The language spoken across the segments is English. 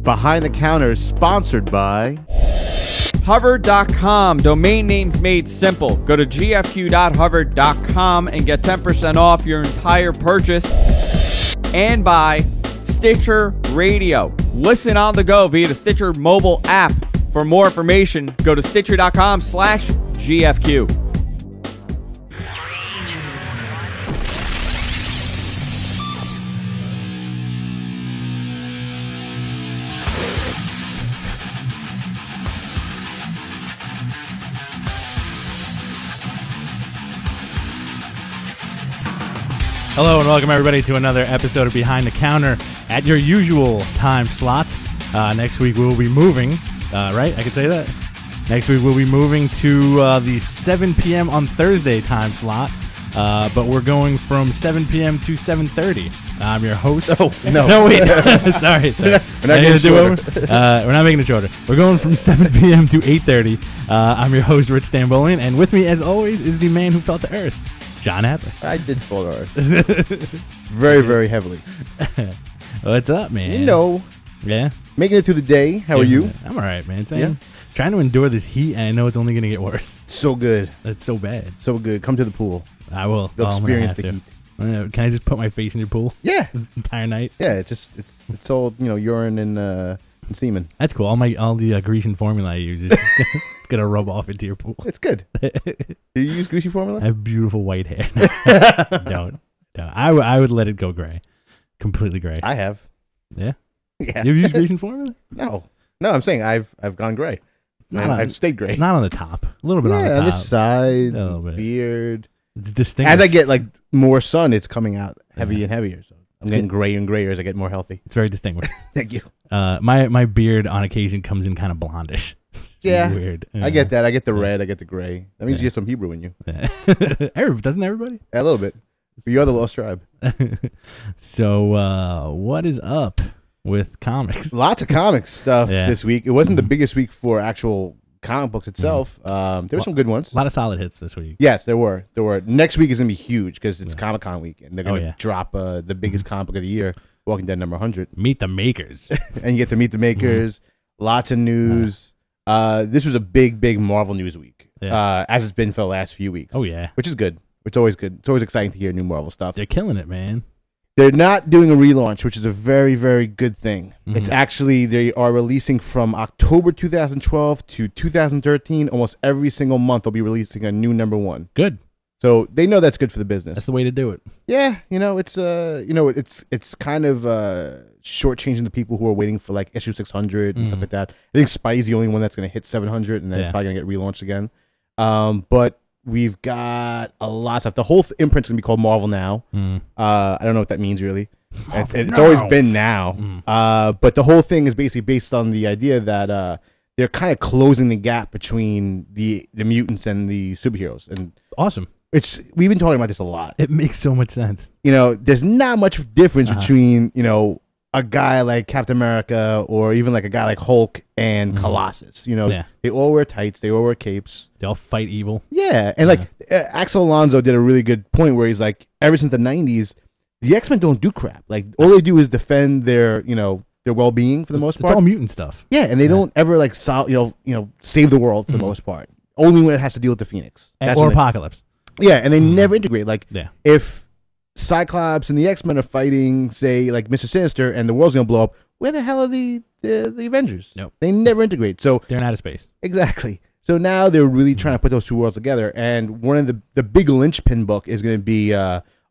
Behind the Counter is sponsored by Hover.com. Domain names made simple. Go to gfq.hover.com and get 10% off your entire purchase. And by Stitcher Radio. Listen on the go via the Stitcher mobile app. For more information, go to stitcher.com/GFQ. Hello and welcome everybody to another episode of Behind the Counter at your usual time slot. Next week we'll be moving, right? I can say that. Next week we'll be moving to the 7 p.m. on Thursday time slot, but we're going from 7 p.m. to 7:30. I'm your host. Oh, no. No, wait. Sorry. We're not getting it shorter. We're not making it shorter. We're going from 7 p.m. to 8:30. I'm your host, Rich Stambolian, and with me, as always, is the man who felt the earth, John Adler. I did fall to earth. Very, very heavily. What's up, man? You know. Yeah? Making it through the day. How are you? I'm all right, man. Yeah. Trying to endure this heat, and I know it's only going to get worse. So good. It's so bad. So good. Come to the pool. I will. You'll experience the heat. Can I just put my face in your pool? Yeah. The entire night? Yeah, it's all, urine and semen. That's cool. All the Grecian formula I use is it's going to rub off into your pool. It's good. Do you use Grecian formula? I have beautiful white hair. Don't. I would let it go gray. Completely gray. I have. Yeah? Yeah. You've used Grecian formula? No, I'm saying I've gone gray. I've stayed gray. Not on the top. A little bit on the top. on the side, A little bit. beard. It's distinct. As I get more sun, it's coming out heavier and heavier. So I'm getting grayer and grayer as I get more healthy. It's very distinguished. Thank you. My beard on occasion comes in kind of blondish. Yeah, weird. I get that. I get the red. I get the gray. That means you get some Hebrew in you. Doesn't everybody? A little bit. But you're the lost tribe. So what is up with comics? Lots of comics stuff this week. It wasn't the biggest week for actual comic books itself. There were some good ones. A lot of solid hits this week. Yes, there were. Next week is going to be huge because it's Comic-Con week. And they're going to drop the biggest comic book of the year, Walking Dead number 100. Meet the makers. And you get to meet the makers. Lots of news. This was a big Marvel news week, as it's been for the last few weeks. Oh, yeah. Which is good. It's always good. It's always exciting to hear new Marvel stuff. They're killing it, man. They're not doing a relaunch, which is a very, very good thing. It's actually, they are releasing from October 2012 to 2013. Almost every single month, they'll be releasing a new number one. Good. So they know that's good for the business. That's the way to do it. Yeah, it's kind of shortchanging the people who are waiting for like issue 600 and stuff like that. I think Spidey's the only one that's going to hit 700, and then it's probably going to get relaunched again. But we've got a lot of stuff. The whole imprint's going to be called Marvel Now. I don't know what that means really. It's always been now. But the whole thing is basically based on the idea that they're kind of closing the gap between the mutants and the superheroes. And awesome. We've been talking about this a lot. It makes so much sense. There's not much difference between, a guy like Captain America or even like a guy like Hulk and Colossus. They all wear tights, they all wear capes. They all fight evil. Yeah, and Axel Alonso did a really good point where he's like, ever since the 90s, the X-Men don't do crap. Like all they do is defend their well-being for the most part. It's all mutant stuff. Yeah, and they don't ever save the world for the most part. Only when it has to deal with the Phoenix. Or Apocalypse. Yeah, and they never integrate. If Cyclops and the X-Men are fighting, say, like Mr. Sinister, and the world's going to blow up, where the hell are the Avengers? Nope. They never integrate. So they're in outer space. Exactly. So now they're really trying to put those two worlds together, and one of the big linchpin book is going to be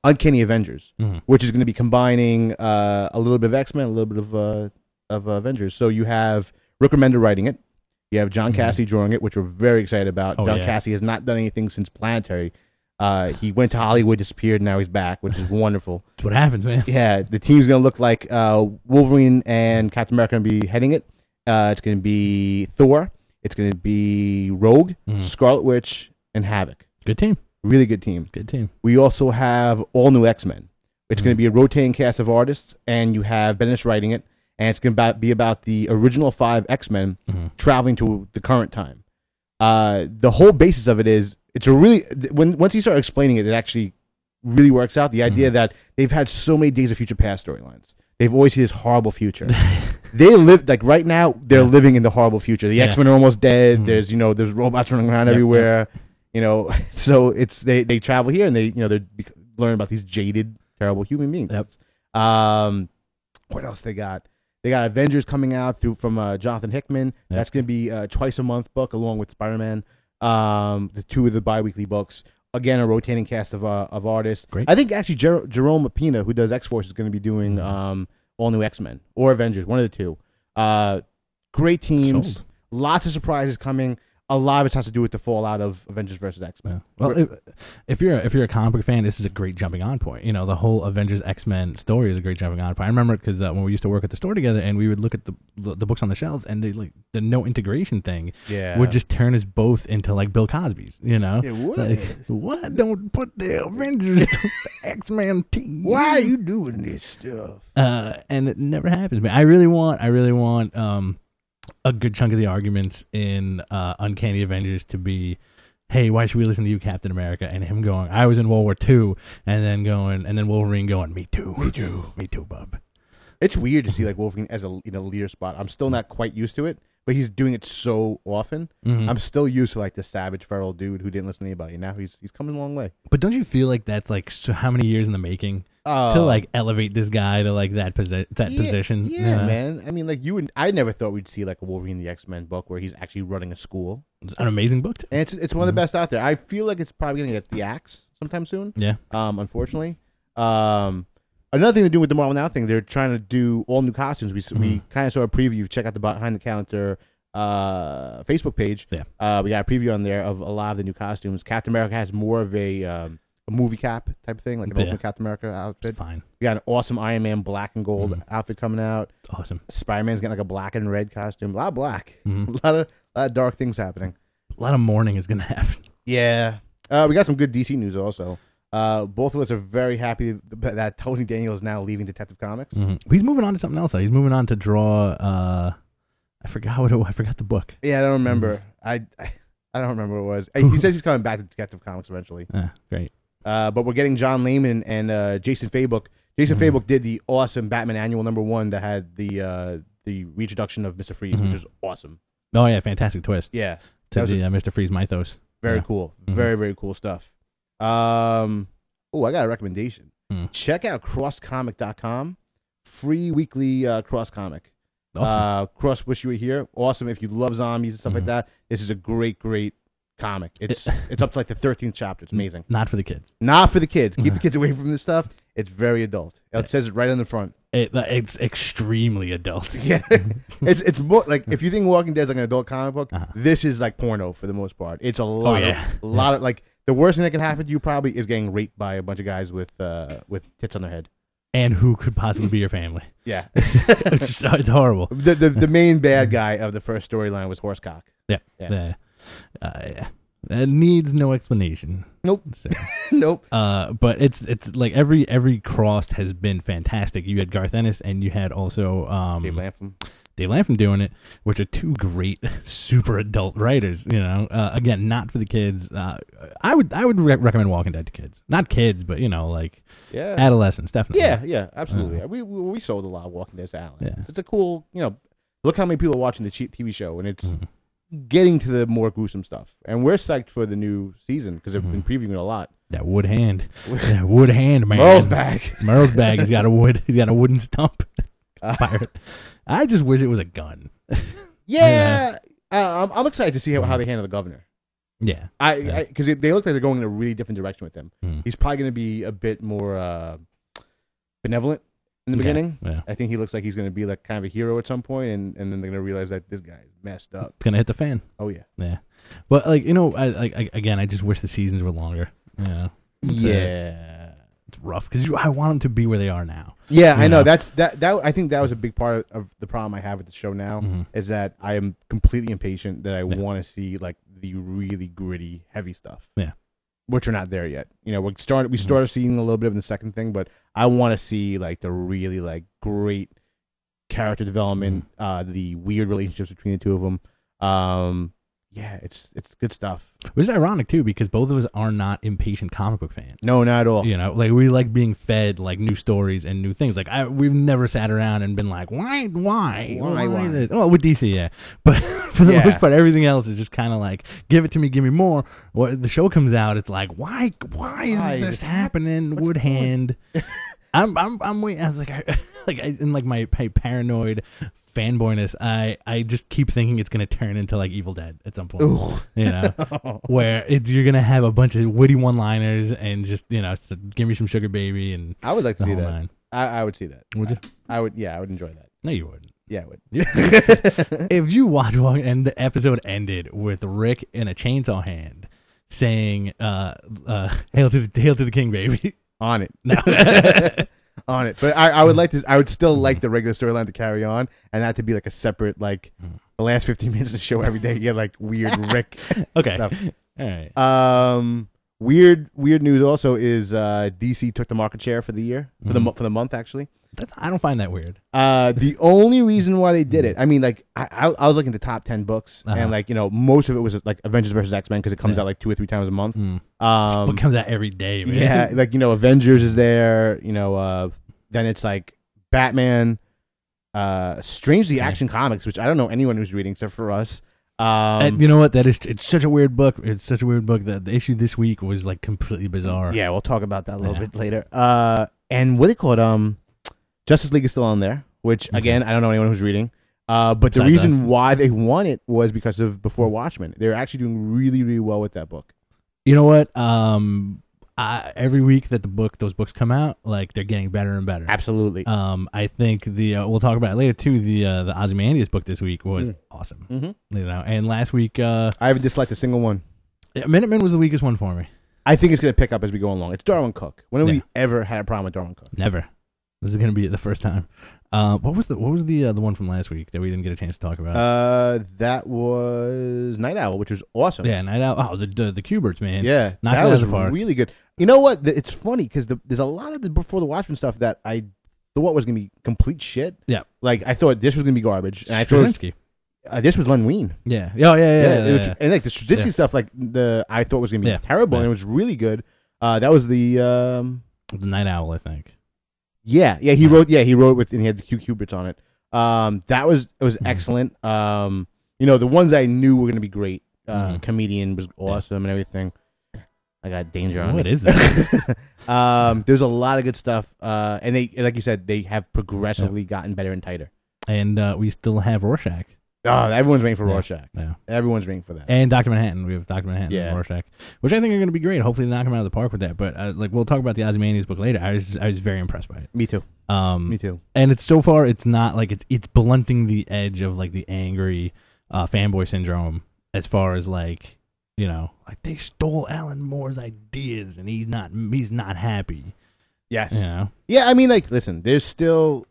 Uncanny Avengers, which is going to be combining a little bit of X-Men, a little bit of Avengers. So you have Rick Remender writing it. You have John Cassie drawing it, which we're very excited about. John Cassie has not done anything since Planetary. He went to Hollywood, disappeared, now he's back, which is wonderful. That's what happens, man. Yeah, the team's going to look like Wolverine and Captain America are going to be heading it. It's going to be Thor. It's going to be Rogue, Scarlet Witch, and Havoc. Good team. Really good team. Good team. We also have all new X-Men. It's going to be a rotating cast of artists, and you have Bendis writing it, and it's going to be about the original 5 X-Men traveling to the current time. The whole basis of it is, it's a really, once you start explaining it, it actually really works out. The idea that they've had so many Days of Future Past storylines. they've always seen this horrible future. They live like right now. They're living in the horrible future. The X-Men are almost dead. There's there's robots running around everywhere. So it's they travel here and they they learn about these jaded, terrible human beings. What else they got? They got Avengers coming out from Jonathan Hickman. That's going to be a twice a month book along with Spider-Man. The two of the bi-weekly books. Again, a rotating cast of artists. Great. I think actually Jerome Apina, who does X-Force, is going to be doing all new X-Men or Avengers, one of the two. Great teams. Sold. Lots of surprises coming. A lot of it has to do with the fallout of Avengers versus X-Men. Yeah. Well, if you're a comic book fan, this is a great jumping on point. The whole Avengers X-Men story is a great jumping on point. I remember it because when we used to work at the store together, and we would look at the books on the shelves, and the no integration thing would just turn us both into like Bill Cosby's. It would. Like, what? Don't put the Avengers X-Men team. Why are you doing this stuff? And it never happens. Man, I really want a good chunk of the arguments in Uncanny Avengers to be, hey, why should we listen to you, Captain America? And him going, I was in World War II, and then Wolverine going, me too, bub. It's weird to see like Wolverine as a leader spot. I'm still not quite used to it, but he's doing it so often. I'm still used to like the savage feral dude who didn't listen to anybody. Now he's coming a long way. But don't you feel like that's like how many years in the making? To like elevate this guy to like that position. Yeah, man. I mean, like I never thought we'd see like a Wolverine the X-Men book where he's actually running a school. It's an amazing book. And it's one of the best out there. I feel like it's probably gonna get the axe sometime soon. Yeah. Unfortunately. Another thing to do with the Marvel Now thing, they're trying to do all new costumes. We kind of saw a preview. Check out the Behind the Counter Facebook page. Yeah. We got a preview on there of a lot of the new costumes. Captain America has more of a movie cap type of thing, like an open Captain America outfit. It's fine. We got an awesome Iron Man black and gold outfit coming out. It's awesome. Spider-Man's got like a black and red costume. A lot of black. A lot of dark things happening. A lot of mourning is going to happen. Yeah. We got some good DC news also. Both of us are very happy that Tony Daniel is now leaving Detective Comics. He's moving on to something else, though. He's moving on to draw, I forgot the book. Yeah, I don't remember. I don't remember what it was. He says he's coming back to Detective Comics eventually. Great. But we're getting John Layman and Jason Fabok. Jason Fabok did the awesome Batman Annual #1 that had the reintroduction of Mr. Freeze, which is awesome. Oh yeah, fantastic twist. Yeah, to the Mr. Freeze mythos. Very cool. Very, very cool stuff. I got a recommendation. Check out crosscomic.com. Free weekly cross comic. Awesome. Cross Wish You Were Here. Awesome if you love zombies and stuff like that. This is a great comic. It's up to like the 13th chapter. It's amazing. Not for the kids. Not for the kids. Keep the kids away from this stuff. It's very adult. It says it right on the front. It's extremely adult. Yeah. It's more like if you think Walking Dead is like an adult comic book, this is like porno for the most part. It's a lot of like the worst thing that can happen to you probably is getting raped by a bunch of guys with tits on their head. And who could possibly be your family? Yeah. it's horrible. The main bad guy of the first storyline was Horsecock. Yeah. That needs no explanation. Nope. So, nope. But it's like every crossed has been fantastic. You had Garth Ennis and you had also Dave Lapham doing it, which are two great super adult writers. Again, not for the kids. I would recommend Walking Dead to kids, not kids, but adolescents definitely. Yeah, absolutely. We sold a lot of Walking Dead to adolescents. Yeah. It's a cool look how many people are watching the TV show, and it's getting to the more gruesome stuff. And we're psyched for the new season because they've been previewing a lot. That wood hand, man. Merle's back. Merle's back. He's got a wooden stump. Pirate. I just wish it was a gun. Yeah. I'm excited to see how they handle the governor. Yeah. Because they look like they're going in a really different direction with him. He's probably going to be a bit more benevolent in the beginning. Yeah. I think he looks like he's going to be like kind of a hero at some point, and then they're going to realize that this guy is messed up. It's going to hit the fan. Oh, yeah. Yeah. But, I just wish the seasons were longer. Yeah. It's rough because I want them to be where they are now. Yeah, I know. That I think that was a big part of the problem I have with the show now is that I am completely impatient that I want to see like the really gritty, heavy stuff. Yeah, which are not there yet. We started seeing a little bit of the second thing, but I want to see like the really like great character development, the weird relationships between the two of them. Yeah, it's good stuff. Which is ironic too, because both of us are not impatient comic book fans. No, not at all. You know, like we like being fed like new stories and new things. Like we've never sat around and been like, why? This? Well, with DC, yeah, but for the most part, everything else is just kind of like, give it to me, give me more. When the show comes out, it's like, why is this happening? Woodhand. I'm waiting. I was like, in like my paranoid fanboyness, I just keep thinking it's gonna turn into like Evil Dead at some point. Ooh. You know, where you're gonna have a bunch of witty one-liners and just give me some Sugar Baby and I would like to see that. I would see that. Would you? I would. Yeah, I would enjoy that. No, you wouldn't. Yeah, I would. If you watch one and the episode ended with Rick in a chainsaw hand saying "Hail to the King, baby," on it. No. On it, but I would like this. I would still like the regular storyline to carry on, and that to be like a separate, like the last 15 minutes of the show every day. You get like weird Rick stuff. All right. Weird news also is DC took the market share for the year for the month actually. I don't find that weird. The only reason why they did it, I mean, like I was looking at the top 10 books, and like most of it was like Avengers versus X-Men because it comes out like 2 or 3 times a month. It comes out every day, man. Yeah, like Avengers is there. Then it's like Batman, strangely Action Comics, which I don't know anyone who's reading except for us. And you know what? It's such a weird book. It's such a weird book that the issue this week was like completely bizarre. Yeah, we'll talk about that a little bit later. And what they call it? Justice League is still on there, which again I don't know anyone who's reading. But the reason why they won it was because of Before Watchmen. They're actually doing really, really well with that book. You know what? Every week that those books come out, like they're getting better and better. Absolutely. I think we'll talk about it later too. The Ozymandias book this week was awesome. And last week I haven't disliked a single one. Minutemen was the weakest one for me. I think it's going to pick up as we go along. It's Darwin Cook. When have we ever had a problem with Darwin Cook? Never. This is going to be the first time. What was the one from last week that we didn't get a chance to talk about? That was Night Owl, which was awesome. Yeah, Night Owl. Oh, the Kuberts, man. Yeah, that was really good. You know what? It's funny because there's a lot of the Before the Watchmen stuff that I thought was gonna be complete shit. Yeah, like I thought this was gonna be garbage, and I thought this was Len Wein. Yeah. Oh, yeah. And like the Straczynski stuff, like I thought was gonna be terrible, and it was really good. That was the Night Owl, I think. Yeah, he wrote with, and he had the Kuberts on it. It was excellent. The ones I knew were going to be great. Comedian was awesome and everything. I got Danger on it. What is that? There's a lot of good stuff. And they, like you said, they have progressively gotten better and tighter. And we still have Rorschach. Oh, everyone's waiting for Rorschach. Yeah. Everyone's waiting for that. And Dr. Manhattan. We have Dr. Manhattan and Rorschach, which I think are going to be great. Hopefully they knock him out of the park with that. But we'll talk about the Ozymandias book later. I was very impressed by it. Me too. Me too. And it's so far, it's not like it's blunting the edge of like the angry fanboy syndrome as far as like they stole Alan Moore's ideas and he's not happy. Yes. Yeah. I mean, like, listen, there's still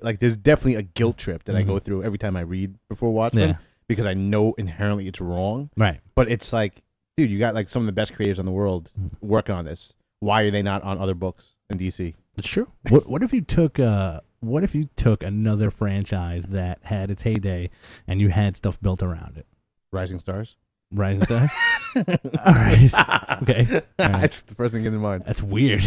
there's definitely a guilt trip that I go through every time I read Before Watchmen because I know inherently it's wrong. Right. But it's like, dude, you got like some of the best creators in the world working on this. Why are they not on other books in DC? It's true. What if you took another franchise that had its heyday and you had stuff built around it? Rising Stars. Rising Stars. All right. Okay. All right. That's the first thing in mind. That's weird.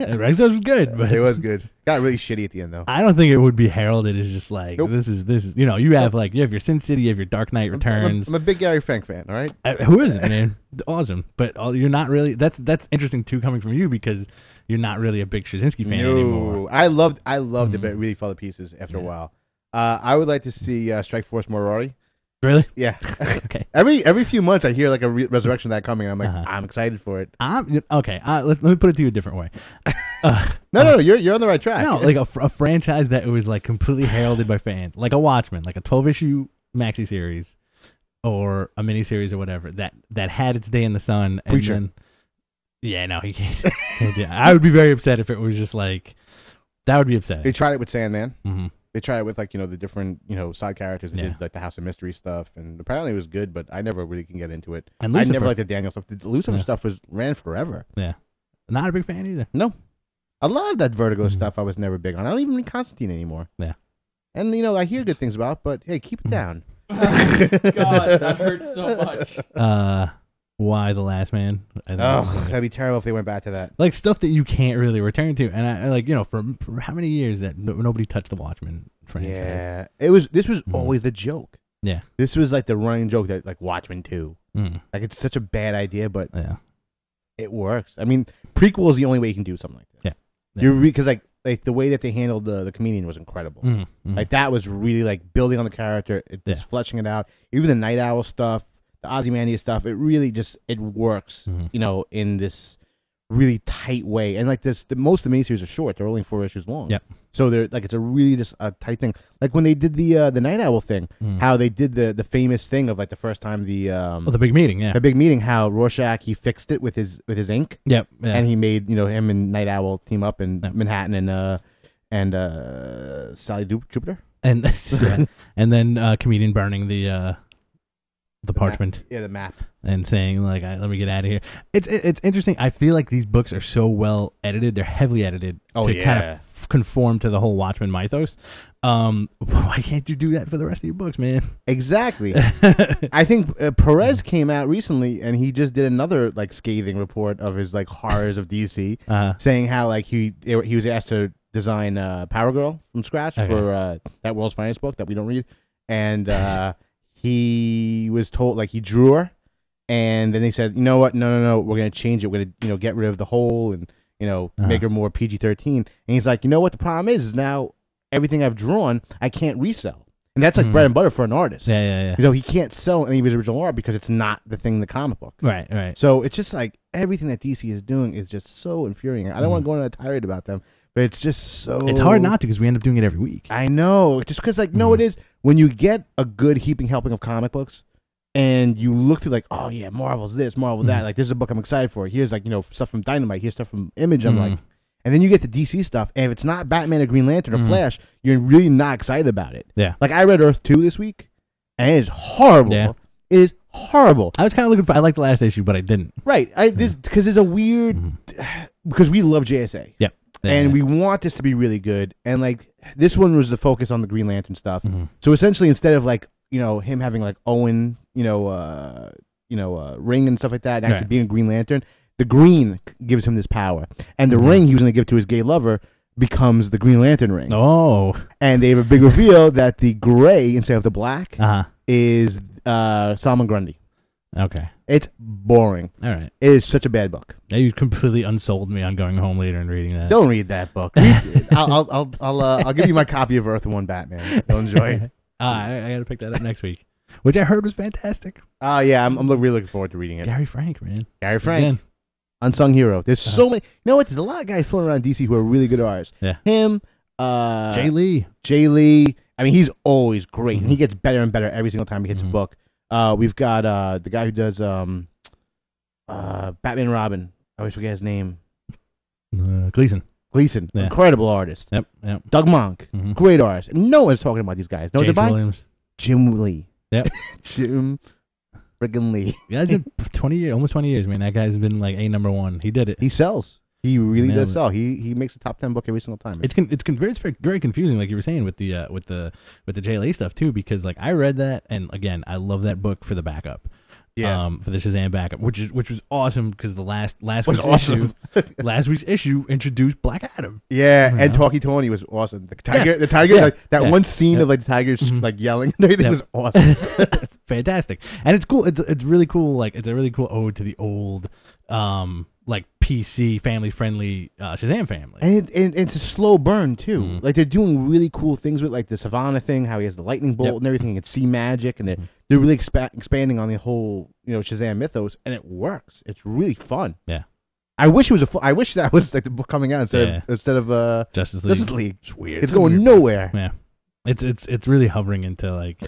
Rising Stars was good, but it was good. Got really shitty at the end though. I don't think it would be heralded as just like this is you have your Sin City, you have your Dark Knight Returns. I'm a big Gary Frank fan. All right. Who isn't, man? Awesome, but you're not really. That's interesting too, coming from you because you're not really a big Straczynski fan anymore. I loved it, but it really fell to pieces after a while. I would like to see Strike Force Moriarty. Really? Yeah. Okay. Every few months, I hear like a resurrection of that coming. And I'm like, I'm excited for it. Okay. Let me put it to you a different way. No, you're on the right track. No, like a franchise that was like completely heralded by fans, like a Watchmen, like a 12-issue maxi series, or a miniseries or whatever that had its day in the sun. And Preacher. Then, yeah, no, he can't. I would be very upset if it was just like that. Would be upsetting. They tried it with Sandman. Mm-hmm. They tried it with like the different side characters. They did like the House of Mystery stuff, and apparently it was good, but I never really can get into it. And I never liked the Daniel stuff. The Lucifer stuff ran forever. Yeah, not a big fan either. No, a lot of that Vertigo stuff I was never big on. I don't even read Constantine anymore. Yeah, and I hear good things about, but hey, keep it down. God, that hurts so much. Why the Last Man? That'd be terrible if they went back to that. Like stuff that you can't really return to, and I like for how many years that nobody touched the Watchmen franchise. Yeah, this was always the joke. Yeah, this was like the running joke that like Watchmen 2. Mm. Like it's such a bad idea, but yeah, it works. I mean, prequel is the only way you can do something like that. Yeah, You're because like the way that they handled the comedian was incredible. Like that was really like building on the character, just fleshing it out. Even the Night Owl stuff, the Ozymandias stuff, it really just it works. In this really tight way. And like most of the miniseries are short; they're only 4 issues long. Yep. So they're like it's a really just a tight thing. Like when they did the Night Owl thing, how they did the famous thing of like the first time the big meeting, the big meeting, how Rorschach he fixed it with his ink. Yep. Yeah. And he made him and Night Owl team up in Manhattan and Sally Jupiter. And and then comedian burning the parchment. Yeah, the map. And saying like, "Let me get out of here." It's interesting. I feel like these books are so well edited. They're heavily edited to kind of conform to the whole Watchmen mythos. Why can't you do that for the rest of your books, man? Exactly. I think Perez came out recently, and he just did another like scathing report of his like horrors of DC, saying how like he was asked to design Power Girl from scratch for that World's Finest book that we don't read, and he was told like he drew her. And then they said, you know what? No. We're going to change it. We're going to, get rid of the hole and, make her more PG-13. And he's like, you know what? The problem is now everything I've drawn, I can't resell. And that's like bread and butter for an artist. Yeah. So he can't sell any of his original art because it's not the thing in the comic book. Right. So it's just like everything that DC is doing is just so infuriating. I don't want to go on a tirade about them, but it's just so... It's hard not to because we end up doing it every week. I know. Just because like, no, it is. When you get a good heaping helping of comic books, and you look through like, oh yeah, Marvel's this, Marvel that. Like this is a book I'm excited for. Here's like stuff from Dynamite. Here's stuff from Image. I'm like, and then you get the DC stuff, and if it's not Batman or Green Lantern or Flash, you're really not excited about it. Yeah. Like I read Earth 2 this week, and it is horrible. Yeah. It is horrible. I was kind of looking for. I liked the last issue, but I didn't. Right. Because there's a weird because we love JSA. Yep. And we want this to be really good, and like this one was the focus on the Green Lantern stuff. So essentially, instead of like him having like Owen, ring and stuff like that, and actually being a Green Lantern, the green gives him this power, and the ring he was going to give to his gay lover becomes the Green Lantern ring. Oh, and they have a big reveal that the gray instead of the black is Solomon Grundy. Okay, it's boring. All right, it is such a bad book. Now you completely unsold me on going home later and reading that. Don't read that book. I'll give you my copy of Earth 1 Batman. You'll enjoy it. I got to pick that up next week, which I heard was fantastic. Yeah, I'm really looking forward to reading it. Gary Frank, man. Gary Frank. Again. Unsung hero. There's so many. You know what? There's a lot of guys floating around DC who are really good artists. Yeah. Him, Jay Lee. I mean, he's always great, and he gets better and better every single time he hits a book. We've got the guy who does Batman and Robin. I always forget his name. Gleason. Yeah. Incredible artist. Yep. Doug Monk, great artist. No one's talking about these guys. No, James Williams. Jim Lee. Yep. Jim friggin' Lee. Yeah, it's been 20 years, almost 20 years, man. That guy's been like #1. He did it. He sells. He really does sell. He makes a top 10 book every single time. It's very confusing, like you were saying with the Jay Lee stuff too, because like I read that, and again, I love that book for the backup. Yeah. For the Shazam backup, which was awesome because the last week's issue introduced Black Adam. Yeah, and Talkie Tony was awesome. The tiger, like that one scene of like the tigers like yelling and everything was awesome. It's fantastic, and it's cool. It's really cool. Like it's a really cool ode to the old like PC family friendly Shazam family. And it's a slow burn too. Like they're doing really cool things with like the Savannah thing, how he has the lightning bolt and everything. He can see magic, and they're really expanding on the whole Shazam mythos, and it works. It's really fun. Yeah. I wish that was like the book coming out instead of Justice League. It's weird. It's going nowhere. Yeah. It's really hovering into like.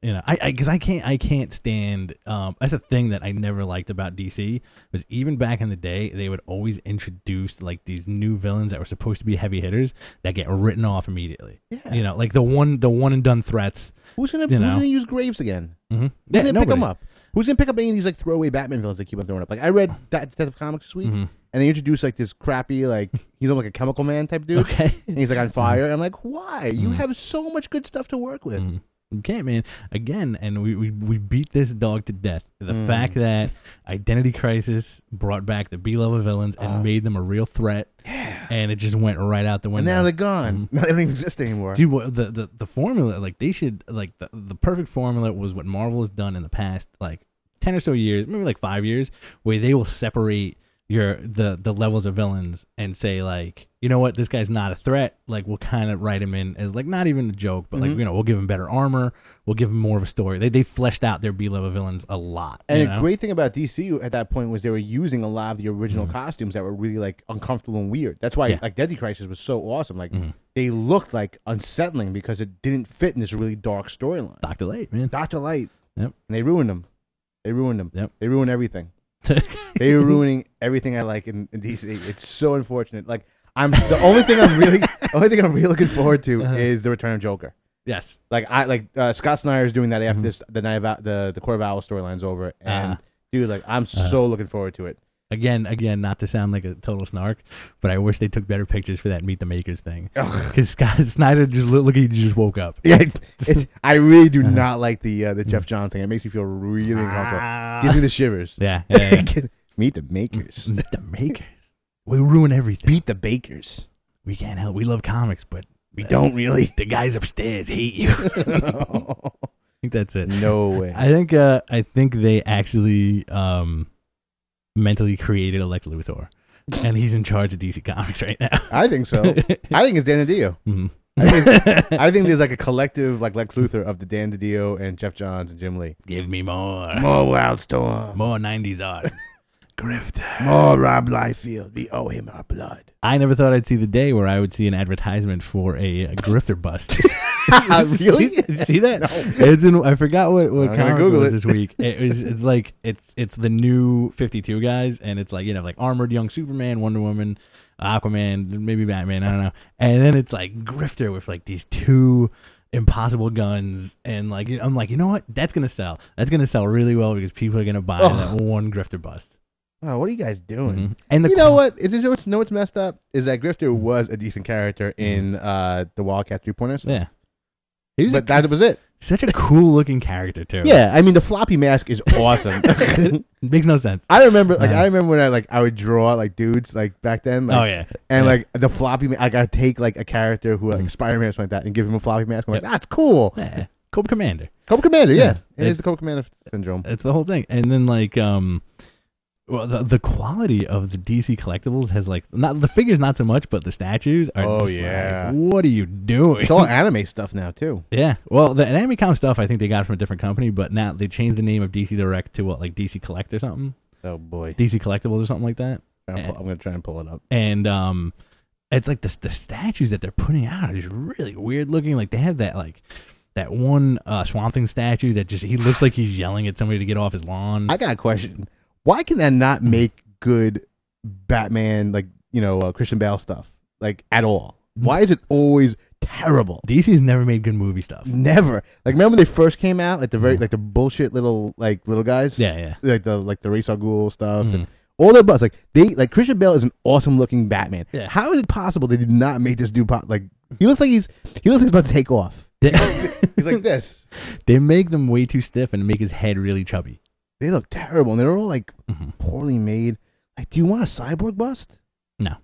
Because I can't stand. That's a thing that I never liked about DC was even back in the day they would always introduce like these new villains that were supposed to be heavy hitters that get written off immediately. Yeah. Like the one and done threats. Who's gonna use Graves again? Mm-hmm. Who's gonna pick them up? Who's gonna pick up any of these like throwaway Batman villains they keep on throwing up? Like I read that Detective Comics this week, and they introduced like this crappy like he's almost like a chemical man type dude. Okay. And he's like on fire. And I'm like, why? You have so much good stuff to work with. You can't, man. Again, and we beat this dog to death. The fact that Identity Crisis brought back the B-level villains and made them a real threat. Yeah. And it just went right out the window. And now they're gone. Now they don't even exist anymore. Dude, the formula, like they should, like the perfect formula was what Marvel has done in the past, like 10 or so years, maybe like 5 years, where they will separate the levels of villains and say, like, you know what, this guy's not a threat, like we'll kind of write him in as like not even a joke, but like, you know, we'll give him better armor, we'll give him more of a story. They fleshed out their B-level villains a lot. And the great thing about DC at that point was they were using a lot of the original costumes that were really like uncomfortable and weird. That's why like Identity Crisis was so awesome. Like they looked like unsettling because it didn't fit in this really dark storyline. Dr. Light, man. Dr. Light. Yep. And they ruined them. Yep. They ruined everything. They were ruining everything I like in DC. It's so unfortunate. Like the only thing I'm really looking forward to is the return of Joker. Yes. Like Scott Snyder is doing that after the Night of the Court of Owls storyline's over, and dude, like I'm so looking forward to it. Again, not to sound like a total snark, but I wish they took better pictures for that Meet the Makers thing. Because Scott Snyder look he just woke up. Yeah, I really do not like the Jeff Johns thing. It makes me feel really uncomfortable. Gives me the shivers. Yeah. Meet the Makers. Meet the Makers. We ruin everything. Beat the Bakers. We can't help. We love comics, but we don't really. The guys upstairs hate you. I think that's it. No way. I think they actually mentally created a Lex Luthor, and he's in charge of DC Comics right now. I think so. I think it's Dan DiDio. I think there's like a collective like Lex Luthor of the Dan DiDio and Jeff Johns and Jim Lee. Give me more Wildstorm, more 90s art. Grifter. More Rob Liefeld. We owe him our blood. I never thought I'd see the day where I would see an advertisement for a grifter bust. Really? See that? No. It's in. I forgot what comic it was this week. It's like it's the new 52 guys, and it's like, you know, like armored young Superman, Wonder Woman, Aquaman, maybe Batman. I don't know. And then it's like grifter with like these two impossible guns, and like I'm like, you know what? That's gonna sell. That's gonna sell really well because people are gonna buy that one grifter bust. Oh, what are you guys doing? And you know what? What's messed up is that Grifter was a decent character in the Wildcat 3.0. Yeah. But that was it. Such a cool looking character too. Yeah, I mean the floppy mask is awesome. It makes no sense. I remember when I would draw like dudes like back then. Like, oh yeah. And like the floppy, I gotta take like a character who like Spider-Man or something like that and give him a floppy mask. I'm like, that's cool. Yeah. Cobra Commander. Cobra Commander, yeah. It is the Cobra Commander syndrome. It's the whole thing. And then like well, the quality of the DC collectibles has like not the figures, not so much, but the statues are. Oh just yeah, like, what are you doing? It's all anime stuff now too. Yeah, well, the anime comic stuff I think they got from a different company, but now they changed the name of DC Direct to what, like DC Collect or something. Oh boy, DC Collectibles or something like that. I'm gonna try and pull it up. And it's like the statues that they're putting out are just really weird looking. Like they have that that one Swamp Thing statue that just he looks like he's yelling at somebody to get off his lawn. I got a question. Why can that not make good Batman, like, you know, Christian Bale stuff, like, at all? Why is it always terrible? DC's never made good movie stuff. Never. Like, remember when they first came out, like the the bullshit little guys? Yeah. Like the Ra's al Ghul stuff and all their butts. Like Christian Bale is an awesome looking Batman. Yeah. How is it possible they did not make this dude like he looks like he's about to take off. He's like this. They make them way too stiff and make his head really chubby. They look terrible, and they're all like poorly made. Like, do you want a cyborg bust? No.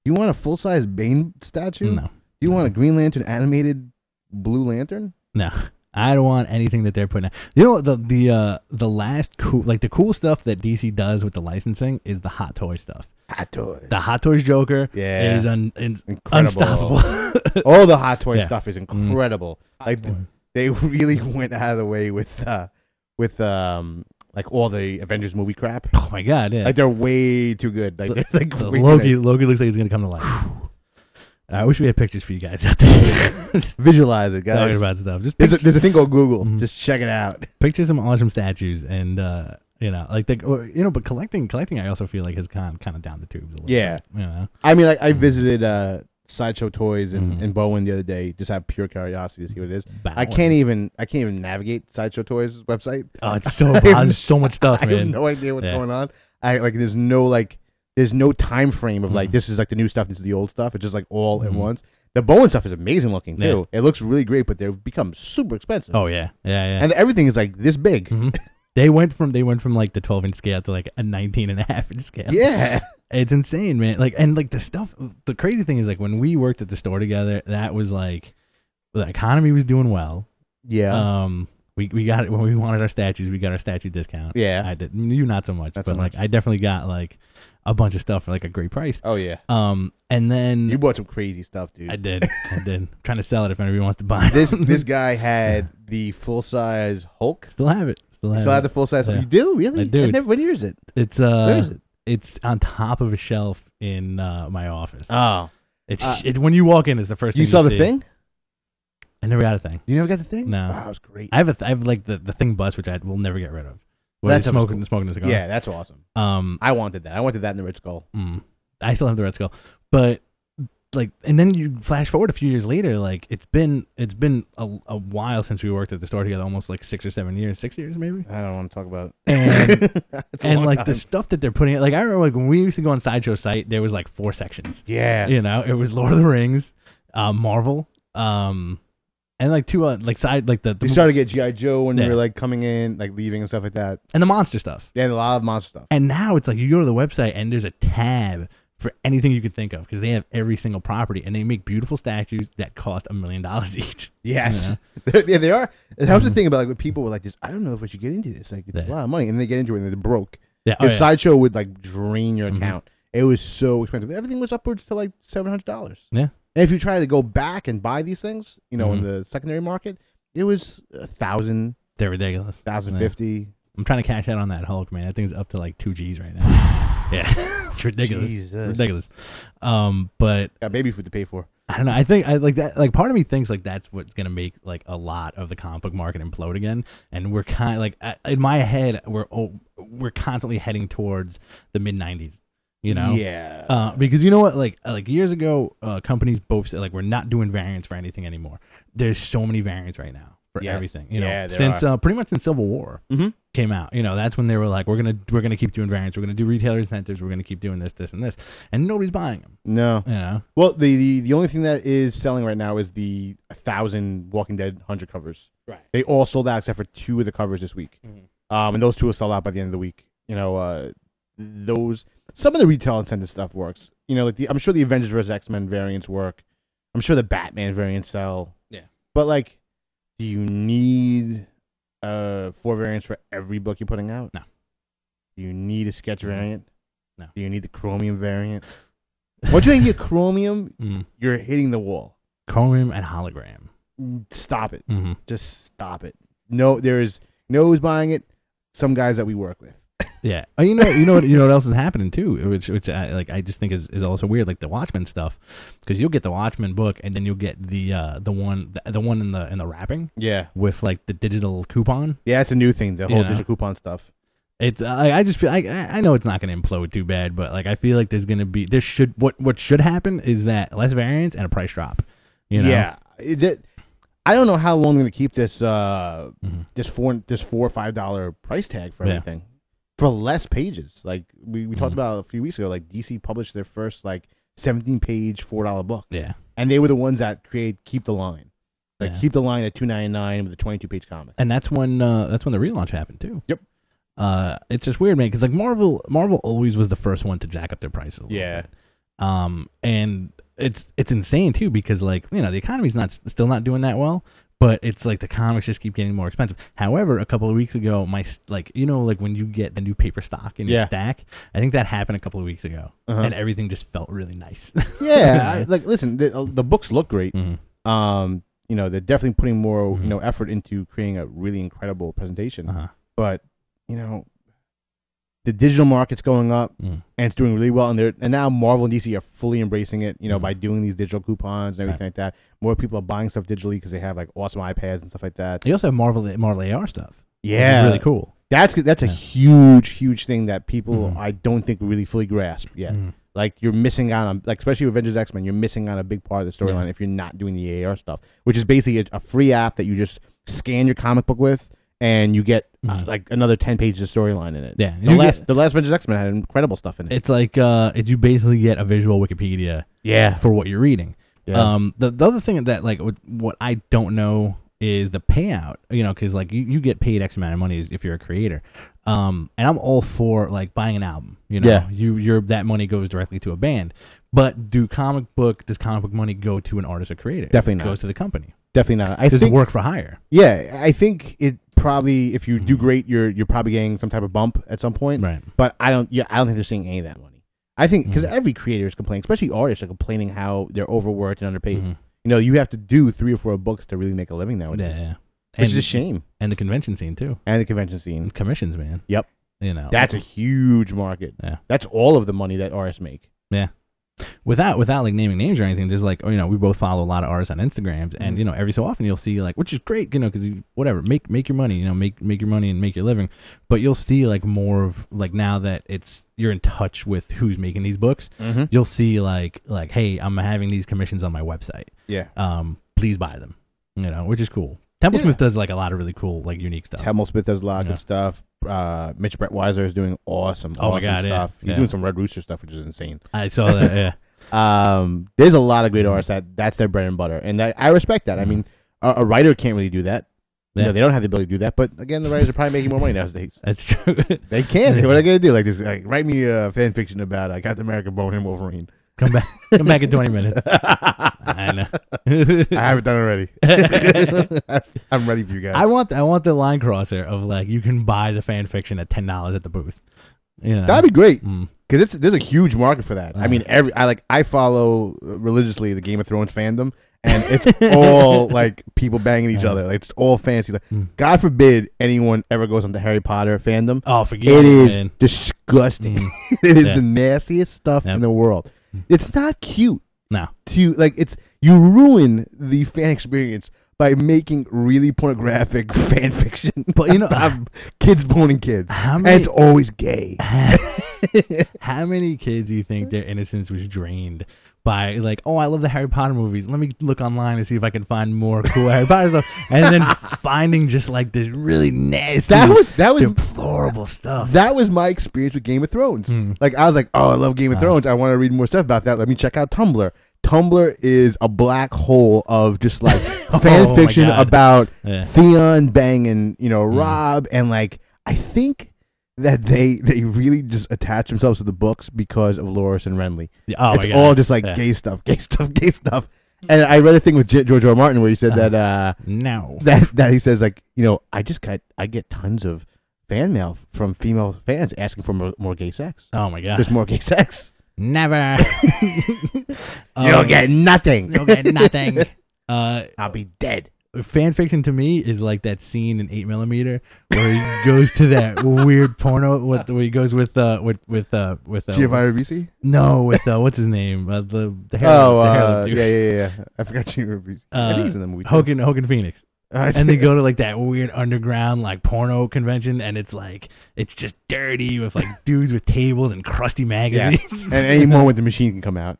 Do you want a full size Bane statue? No. Do you want a Green Lantern animated Blue Lantern? No. I don't want anything that they're putting out. You know, the last cool, like the cool stuff that DC does with the licensing is the Hot Toy stuff. Hot Toys. The Hot Toys Joker is unstoppable. All the Hot Toy stuff is incredible. Like they really went out of the way with like all the Avengers movie crap. Oh my god, yeah. Like they're way too good. Like they're like Loki looks like he's gonna come to life. I wish we had pictures for you guys out there. Visualize it, guys. Talking about stuff. Just there's a thing called Google. Just check it out. Picture some awesome statues, and you know, like but collecting. I also feel like has gone kind of down the tubes a little. Yeah, bit, you know. I mean, like I visited Sideshow Toys in Bowen the other day, just have pure curiosity to see what it is. I can't even navigate Sideshow Toys website. Oh, it's so there's so much stuff, man. I have no idea what's going on. There's no like there's no time frame of like this is like the new stuff, this is the old stuff. It's just like all at once. The Bowen stuff is amazing looking too. It looks really great, but they've become super expensive. Oh yeah. And everything is like this big. They went from like the 12-inch scale to like a 19.5-inch scale. Yeah, it's insane, man. Like, and like the stuff. The crazy thing is like when we worked at the store together, that was like the economy was doing well. Yeah. We got it when we wanted our statues. We got our statue discount. Yeah. I did. You not so much, but like I definitely got like a bunch of stuff for like a great price. Oh yeah. And then you bought some crazy stuff, dude. I did. Trying to sell it if anybody wants to buy it. This guy had the full size Hulk. Still have it. Still have the full size. Yeah. You do really? I do. When is it? It's where is it? It's on top of a shelf in my office. Oh. It's when you walk in. It's the first thing you saw the see. thing. I never got a thing. You never got the thing? No. Wow, that was great. I have like the thing bus, which I will never get rid of. That's smoking cool. a cigar. Yeah, that's awesome. I wanted that. I wanted that in the Red Skull. I still have the Red Skull, but like, and then you flash forward a few years later. Like it's been a while since we worked at the store together, almost like 6 or 7 years, 6 years maybe. I don't want to talk about it. And like time. the stuff that they're putting, like I remember like when we used to go on Sideshow site, there was like 4 sections. Yeah, you know, it was Lord of the Rings, Marvel, and like 2 like side like the you started to get G.I. Joe when you were like coming in, like leaving and stuff like that, and the monster stuff. Yeah, a lot of monster stuff. And now it's like you go to the website and there's a tab for anything you could think of because they have every single property and they make beautiful statues that cost $1 million each. Yes, you know? Yeah, they are. And that was the thing about like when people were like this. I don't know if I should get into this. Like it's a lot of money, and they get into it and they're broke. Yeah, Sideshow would like drain your account. It was so expensive. Everything was upwards to like $700. Yeah. And if you try to go back and buy these things, you know, in the secondary market, it was $1,000. They're ridiculous. $1,050. I'm trying to cash out on that Hulk, man. That thing's up to like 2 G's right now. Yeah, it's ridiculous. Jesus. Ridiculous. But got baby food to pay for. I don't know. I think I like that. Like part of me thinks like that's what's gonna make like a lot of the comic book market implode again. And we're kind of like in my head, we're constantly heading towards the mid '90s. You know, yeah. Because you know what, like years ago, companies both said like we're not doing variants for anything anymore. There's so many variants right now for everything. You know, since pretty much since Civil War came out, you know, that's when they were like, we're gonna keep doing variants. We're gonna do retailer incentives. We're gonna keep doing this, and this, and nobody's buying them. No. You know. Well, the only thing that is selling right now is the 1,000 Walking Dead 100 covers. Right. They all sold out except for 2 of the covers this week. And those 2 will sell out by the end of the week. You know, some of the retail incentive stuff works. You know, like I'm sure the Avengers vs. X-Men variants work. I'm sure the Batman variants sell. Yeah. But like, do you need 4 variants for every book you're putting out? No. Do you need a sketch variant? No. Do you need the Chromium variant? Once you get Chromium, you're hitting the wall. Chromium and hologram. Stop it. Just stop it. No, there's no who's buying it. Some guys that we work with. Yeah. Oh, you know what else is happening too, which I just think is also weird, like the Watchmen stuff, because you'll get the Watchmen book and then you'll get the one in the wrapping. Yeah. With like the digital coupon. Yeah, it's a new thing, the whole digital coupon stuff. It's I just feel I know it's not going to implode too bad, but like I feel like what should happen is that less variants and a price drop. You know? Yeah. I don't know how long they're going to keep this this $4 or $5 price tag for everything. For less pages. Like we talked about a few weeks ago, like DC published their first like 17-page $4 book. Yeah. And they were the ones that Keep the Line. Like Keep the Line at $2.99 with a 22-page comic. And that's when the relaunch happened too. Yep. It's just weird, man, because like Marvel always was the first one to jack up their prices a little bit. And it's insane too, because like, you know, the economy's still not doing that well. But it's like the comics just keep getting more expensive. However, a couple of weeks ago, like when you get the new paper stock in your stack, I think that happened a couple of weeks ago, and everything just felt really nice. Yeah, listen, the books look great. You know, they're definitely putting more effort into creating a really incredible presentation. But you know, the digital market's going up, and it's doing really well. And now Marvel and DC are fully embracing it, you know, by doing these digital coupons and everything like that. More people are buying stuff digitally because they have like awesome iPads and stuff like that. You also have Marvel AR stuff. Yeah, which is really cool. That's a huge thing that people I don't think really fully grasp yet. Like you're missing out on, like especially with Avengers X-Men, you're missing on a big part of the storyline if you're not doing the AR stuff, which is basically a free app that you just scan your comic book with. and you get like another 10 pages of storyline in it. Yeah, the last Avengers X-Men had incredible stuff in it. It's like you basically get a visual Wikipedia. Yeah. For what you're reading. Yeah. The other thing that like what I don't know is the payout. Because like you get paid X amount of money if you're a creator. And I'm all for like buying an album. Yeah. Your that money goes directly to a band. But does comic book money go to an artist or creator? Definitely not. It goes to the company. Definitely not. Does it work for hire? Yeah, I think it probably, if you do great, you're probably getting some type of bump at some point. Right. But I don't think they're seeing any of that money. I think because every creator is complaining, especially artists are complaining how they're overworked and underpaid. You have to do 3 or 4 books to really make a living nowadays. Yeah. Which is a shame. And the convention scene too. And the convention scene. And commissions, man. Yep. That's a huge market. Yeah. That's all of the money that artists make. Yeah. Without like naming names or anything, there's like, we both follow a lot of artists on Instagrams, and every so often you'll see like, which is great, because whatever, make your money, make your money and make your living, but you'll see like more of like, now that you're in touch with who's making these books, you'll see like, hey, I'm having these commissions on my website. Yeah. Please buy them. Which is cool. Templesmith does like a lot of really cool, like unique stuff. Templesmith does a lot of good stuff. Mitch Brettweiser is doing awesome my God, stuff. Yeah. He's doing some Red Rooster stuff, which is insane. I saw that. Yeah. There's a lot of great artists that's their bread and butter, and I respect that. I mean, a writer can't really do that. Yeah. They don't have the ability to do that. But again, the writers are probably making more money nowadays. That's true. They can't. What are they gonna do? Like this? Like, write me a fan fiction about Captain America, Bone, and Wolverine. Come back in 20 minutes. I know. I haven't done it already. I'm ready for you guys. I want the line crosser of like, you can buy the fan fiction at $10 at the booth. That'd be great, because there's a huge market for that. I mean, I follow religiously the Game of Thrones fandom, and it's all like people banging each other. Like, it's all fancy. Like, God forbid anyone ever goes on the Harry Potter fandom. Oh, forget it. It is man. disgusting. It is the nastiest stuff in the world. It's not cute. No. You ruin the fan experience by making really pornographic fan fiction. But kids boning kids. And it's always gay. How many kids do you think their innocence was drained by like, oh, I love the Harry Potter movies. Let me look online and see if I can find more cool Harry Potter stuff. And then finding just like this really nasty, that was deplorable stuff. That was my experience with Game of Thrones. Like, I was like, oh, I love Game of Thrones. I want to read more stuff about that. Let me check out Tumblr. Tumblr is a black hole of just like fan fiction about Theon banging, Rob, and like, I think that they really just attach themselves to the books because of Loras and Renly. It's all just like gay stuff. And I read a thing with George R. R. Martin where he said that that he says like, I get tons of fan mail from female fans asking for more gay sex. Oh my God, there's more gay sex. Never. You'll get nothing. You'll get nothing. I'll be dead. Fan fiction to me is like that scene in 8mm where he goes to that weird porno. Where he goes with Giovanni Ribisi? No, with what's his name? The yeah. I forgot you. I think he's in the movie. Hogan Phoenix. And they go to like that weird underground like porno convention, and it's like it's just dirty with like dudes with tables and crusty magazines. Yeah. And any moment the machine can come out.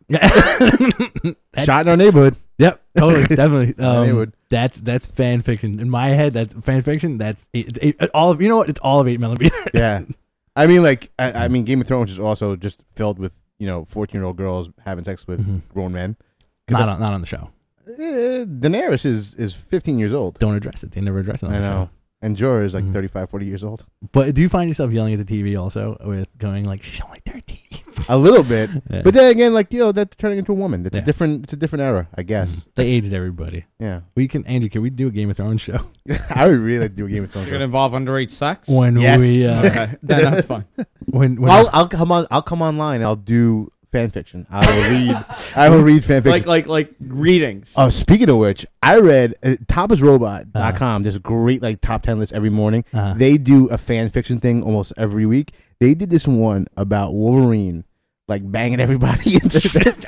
Shot in our neighborhood. Yep, totally, definitely. That's fan fiction in my head. That's fan fiction. That's all of It's all of 8mm. Yeah, I mean, like I mean, Game of Thrones is also just filled with 14-year-old girls having sex with grown men. Not on the show. Daenerys is 15 years old. Don't address it. They never address it on the show. And Jorah is like 35, 40 years old. But do you find yourself yelling at the TV also with going like, she's only 13? A little bit. Yeah. But then again, like, that's turning into a woman. It's a different era, I guess. They aged everybody. Yeah. Andrew, can we do a Game of Thrones show? I would really like to do a Game of Thrones show. You're going to involve underage sex? Yes. That's fun. I'll come online. I'll do fan fiction. I will read fan fiction. Like readings. Oh, speaking of which, I read topasrobot.com. There's a great like top 10 list every morning. They do a fan fiction thing almost every week. They did this one about Wolverine like banging everybody.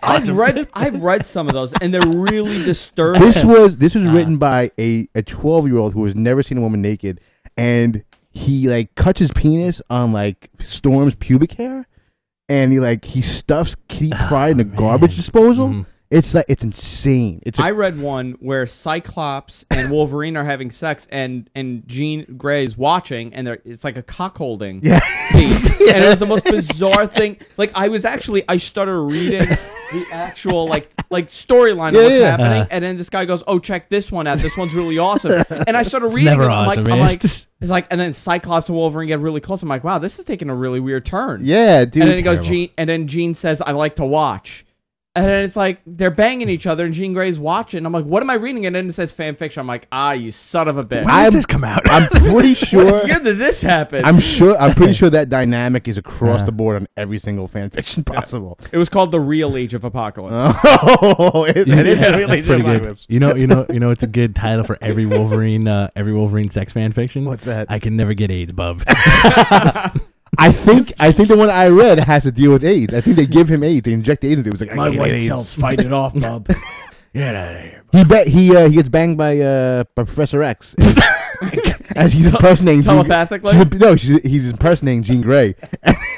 Awesome. I've read some of those, and they're really disturbing. This was written by a 12-year-old who has never seen a woman naked, and he like cuts his penis on like Storm's pubic hair. And he stuffs Kitty Pryde in a garbage disposal, It's like it's insane. I read one where Cyclops and Wolverine are having sex, and Jean Grey's watching, and it's like a cockholding scene, and it was the most bizarre thing. Like I started reading the actual like storyline of what's happening, and then this guy goes, "Oh, check this one out. This one's really awesome." And I started reading it. Awesome, I'm like, it's like, and then Cyclops and Wolverine get really close. I'm like, wow, this is taking a really weird turn. Yeah, dude. And then he goes, Jean says, "I like to watch." And then it's like they're banging each other, and Jean Grey's watching. I'm like, what am I reading? And then it says fan fiction. I'm like, you son of a bitch. When did this come out? I'm pretty sure. What year did this happen? I'm pretty sure that dynamic is across the board on every single fan fiction possible. It was called The Real Age of Apocalypse. Oh, it is the Real Age of Apocalypse. You know, it's a good title for every Wolverine sex fan fiction. What's that? I can never get AIDS, bub. I think the one I read has to deal with AIDS. I think they give him AIDS. They inject AIDS into it. It was like, my white cells fight it off, bub. Get out of here. He gets banged by Professor X. And he's impersonating telepathically. He's impersonating Jean Grey.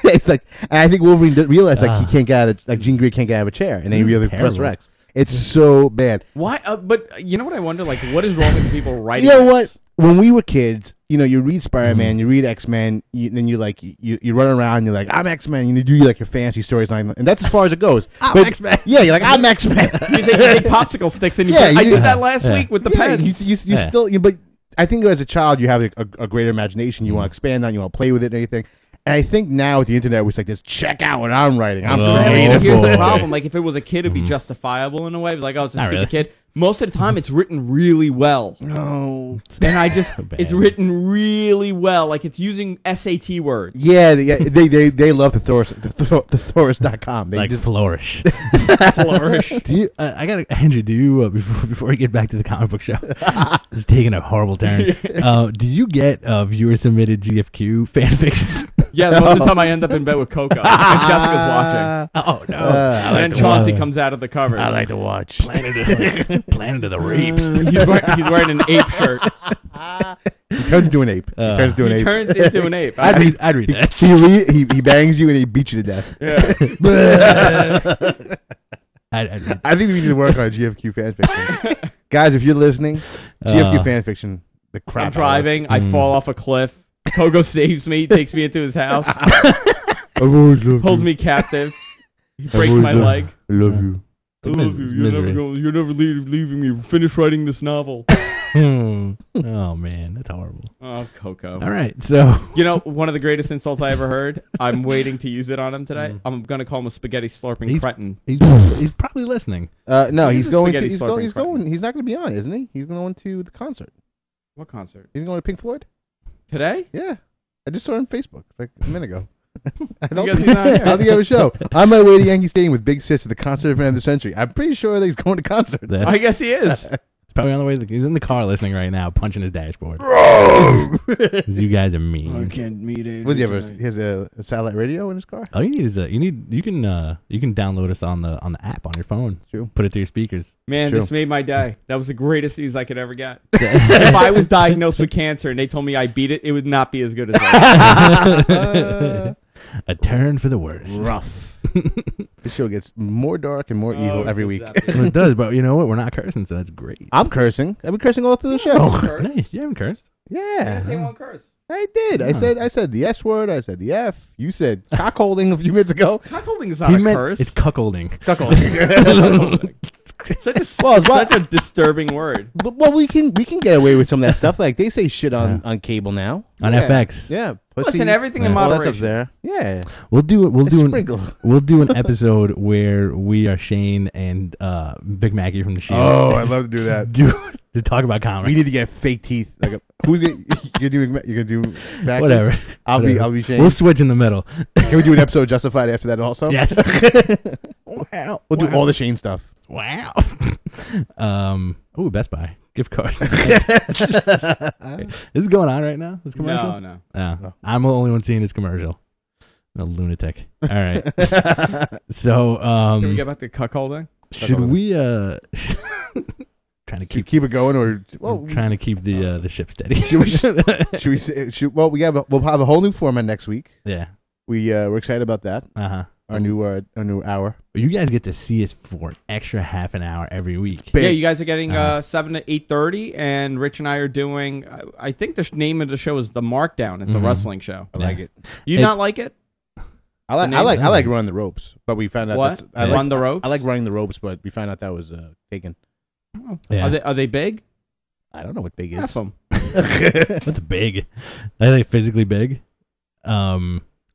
It's like, and I think Wolverine realized like he can't get out of, like Jean Grey can't get out of a chair, and then he realized Professor X. It's so bad. Why? But you know what I wonder? Like, what is wrong with the people writing? You know what? When we were kids, you read Spider-Man, you read X-Men, then you run around, you're like, I'm X-Men, you do like your fancy stories, and that's as far as it goes. I'm X-Men. Yeah, you're like, I'm X-Men. You take popsicle sticks and I did that last week with the pen. You still, but I think as a child you have a greater imagination. You want to expand on, you want to play with it and everything. And I think now with the internet, it's like this. Check out what I'm writing. I'm creative. Here's the problem: like if it was a kid, it'd be justifiable in a way. Like, oh, it's a stupid kid. Most of the time, it's written really well. No, and it's written really well. Like it's using SAT words. Yeah, they love the thesaurus.com. They like just flourish. Flourish. Do you? Andrew. Do you before we get back to the comic book show? It's taking a horrible turn. Do you get viewer submitted GFQ fan fiction? Yeah, most of the time I end up in bed with Coco and Jessica's watching. Oh no! And then Chauncey comes out of the covers. I like to watch Planet of the Rapes. He's wearing an ape shirt. He turns into an ape. He turns into an ape. I'd read that. He bangs you and he beats you to death. Yeah. I think we need to work on GFQ fan fiction. Guys, if you're listening, GFQ fan fiction, the crap. I'm driving. I fall off a cliff. Kogo saves me, takes me into his house, holds me captive. He breaks my leg. I love you. I love you. You're never leaving me. Finish writing this novel. Oh man, that's horrible. Oh, Coco. All right, so one of the greatest insults I ever heard. I'm waiting to use it on him today. I'm gonna call him a spaghetti slurping cretin. He's probably listening. No, he's going. He's not going to be on, isn't he? He's going to the concert. What concert? He's going to Pink Floyd today. Yeah, I just saw it on Facebook like a minute ago. I don't think he have a show. On my way to Yankee Stadium with Big Sis at the concert event of the century. I'm pretty sure that he's going to concert. I guess he is. Probably on the way. He's in the car listening right now, punching his dashboard. You guys are mean. I can't meet it. He has a satellite radio in his car? All you need is you can download us on the app on your phone. It's true. Put it through your speakers. Man, this made my day. That was the greatest news I could ever get. If I was diagnosed with cancer and they told me I beat it, it would not be as good as that. A turn for the worse. Rough. This show gets more dark and more evil every week. It does, but you know what? We're not cursing, so that's great. I'm cursing. I've been cursing all through the show. Hey, you haven't cursed. Yeah. I didn't say one curse. I did. No. I said the S word. I said the F. You said cockholding a few minutes ago. Cockholding is not a curse. It's cuckolding. Cuckolding. Such a disturbing word. Well, we can get away with some of that stuff. Like they say shit on cable now. On FX. Yeah. Listen, everything in moderation. There. Yeah. We'll do an episode where we are Shane and Big Mackie from the Shield. Oh, I'd love to do that. To talk about comics. We need to get fake teeth. Like who's you're gonna do Mackie? Whatever. I'll be Shane. We'll switch in the middle. Can we do an episode of Justified after that also? Yes. Wow. We'll do all the Shane stuff. Wow. Best Buy gift card. Is it going on right now? This commercial? No. Oh. I'm the only one seeing this commercial. A lunatic. All right. So, can we get back to cuckolding? Should we trying to keep it going, or trying to keep the ship steady? We'll have a whole new format next week. Yeah. We're excited about that. our new hour. You guys get to see us for an extra half an hour every week. Yeah, you guys are getting 7 to 8:30, and Rich and I are doing. I think the name of the show is The Markdown. It's a wrestling show. I like it. You not like it? I like running the ropes, but we found out what? Run the ropes. I like running the ropes, but we found out that was taken. Oh. Yeah. Are they big? I don't know what big is. F them. That's big. Are they physically big?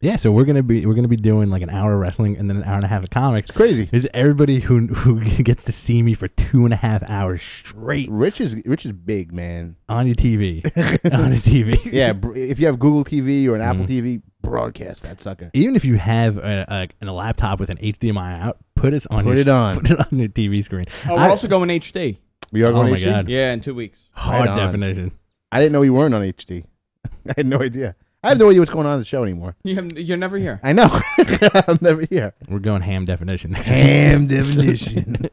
Yeah, so we're gonna be doing like an hour of wrestling and then an hour and a half of comics. It's crazy. There's everybody who gets to see me for 2.5 hours straight. Rich is big, man. On your TV. On your TV. Yeah, if you have Google TV or an Apple TV, broadcast that sucker. Even if you have a laptop with an HDMI out, put it on your TV screen. Oh, we're also going HD. We are going HD? God. Yeah, in 2 weeks. Hard definition. I didn't know you weren't on HD. I had no idea. I have no idea what's going on in the show anymore. You're never here. I know. I'm never here. We're going ham definition next week. Ham definition.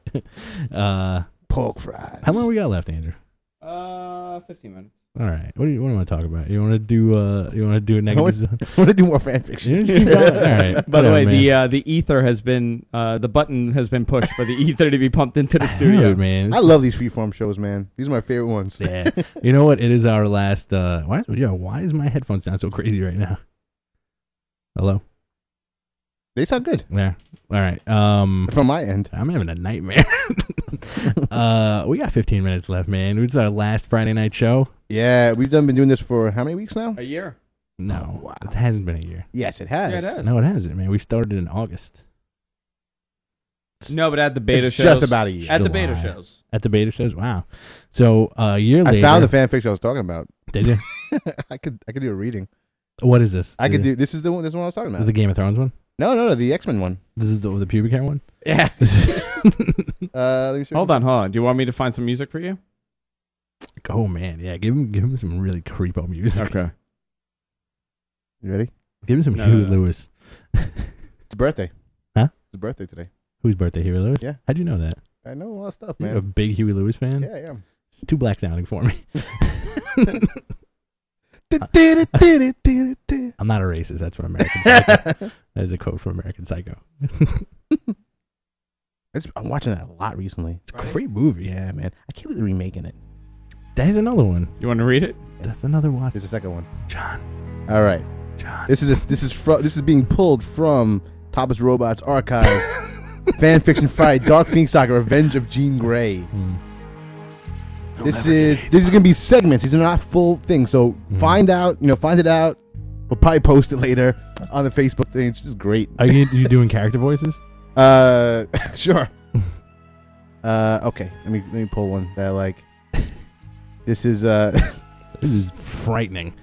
Pork fries. How long we got left, Andrew? 15 minutes. All right. What do you want to talk about? You want to do a negative? I want to do more fan fiction. All right. By the way, the ether has been the button has been pushed for the ether to be pumped into the studio. Man. I love these freeform shows, man. These are my favorite ones. Yeah. You know what? It is our last. Why is my headphones sound so crazy right now? Hello. They sound good. Yeah. All right. From my end, I'm having a nightmare. We got 15 minutes left, man. It's our last Friday night show. Yeah, we've been doing this for how many weeks now? A year. No, wow. It hasn't been a year. Yes, it has. Yeah, it has. No, it hasn't, man. We started in August. No, but at the beta shows. Just about a year. At the beta shows. At the beta shows. Wow. So a year later, I found the fan fiction I was talking about. Did you? I could do a reading. What is this? I could do. This is the one. This is what I was talking about. Is the Game of Thrones one? No, the X-Men one. This is the pubic hair one. Yeah. Let me hold on. Do you want me to find some music for you? Oh man, yeah. Give him some really creepo music. Okay. You ready? Give him some Huey Lewis. It's his birthday. Huh? It's his birthday today. Whose birthday? Huey Lewis? Yeah. How'd you know that? I know a lot of stuff, man. You're a big Huey Lewis fan? Yeah, yeah. It's too black sounding for me. I'm not a racist. That's from American Psycho. That is a quote from American Psycho. I'm watching that a lot recently. It's a great movie. Yeah, man. I can't believe they're remaking it. There's another one. You want to read it? That's another watch. There's a second one. John. All right. John. This is being pulled from Thomas Robot's archives. Fan Fiction Friday, Dark Phoenix Saga, Revenge of Jean Grey. This is gonna be segments. These are not full things. So find it out. We'll probably post it later on the Facebook thing. It's just great. Are you doing character voices? Sure. Okay. Let me pull one that I like. This is This is frightening.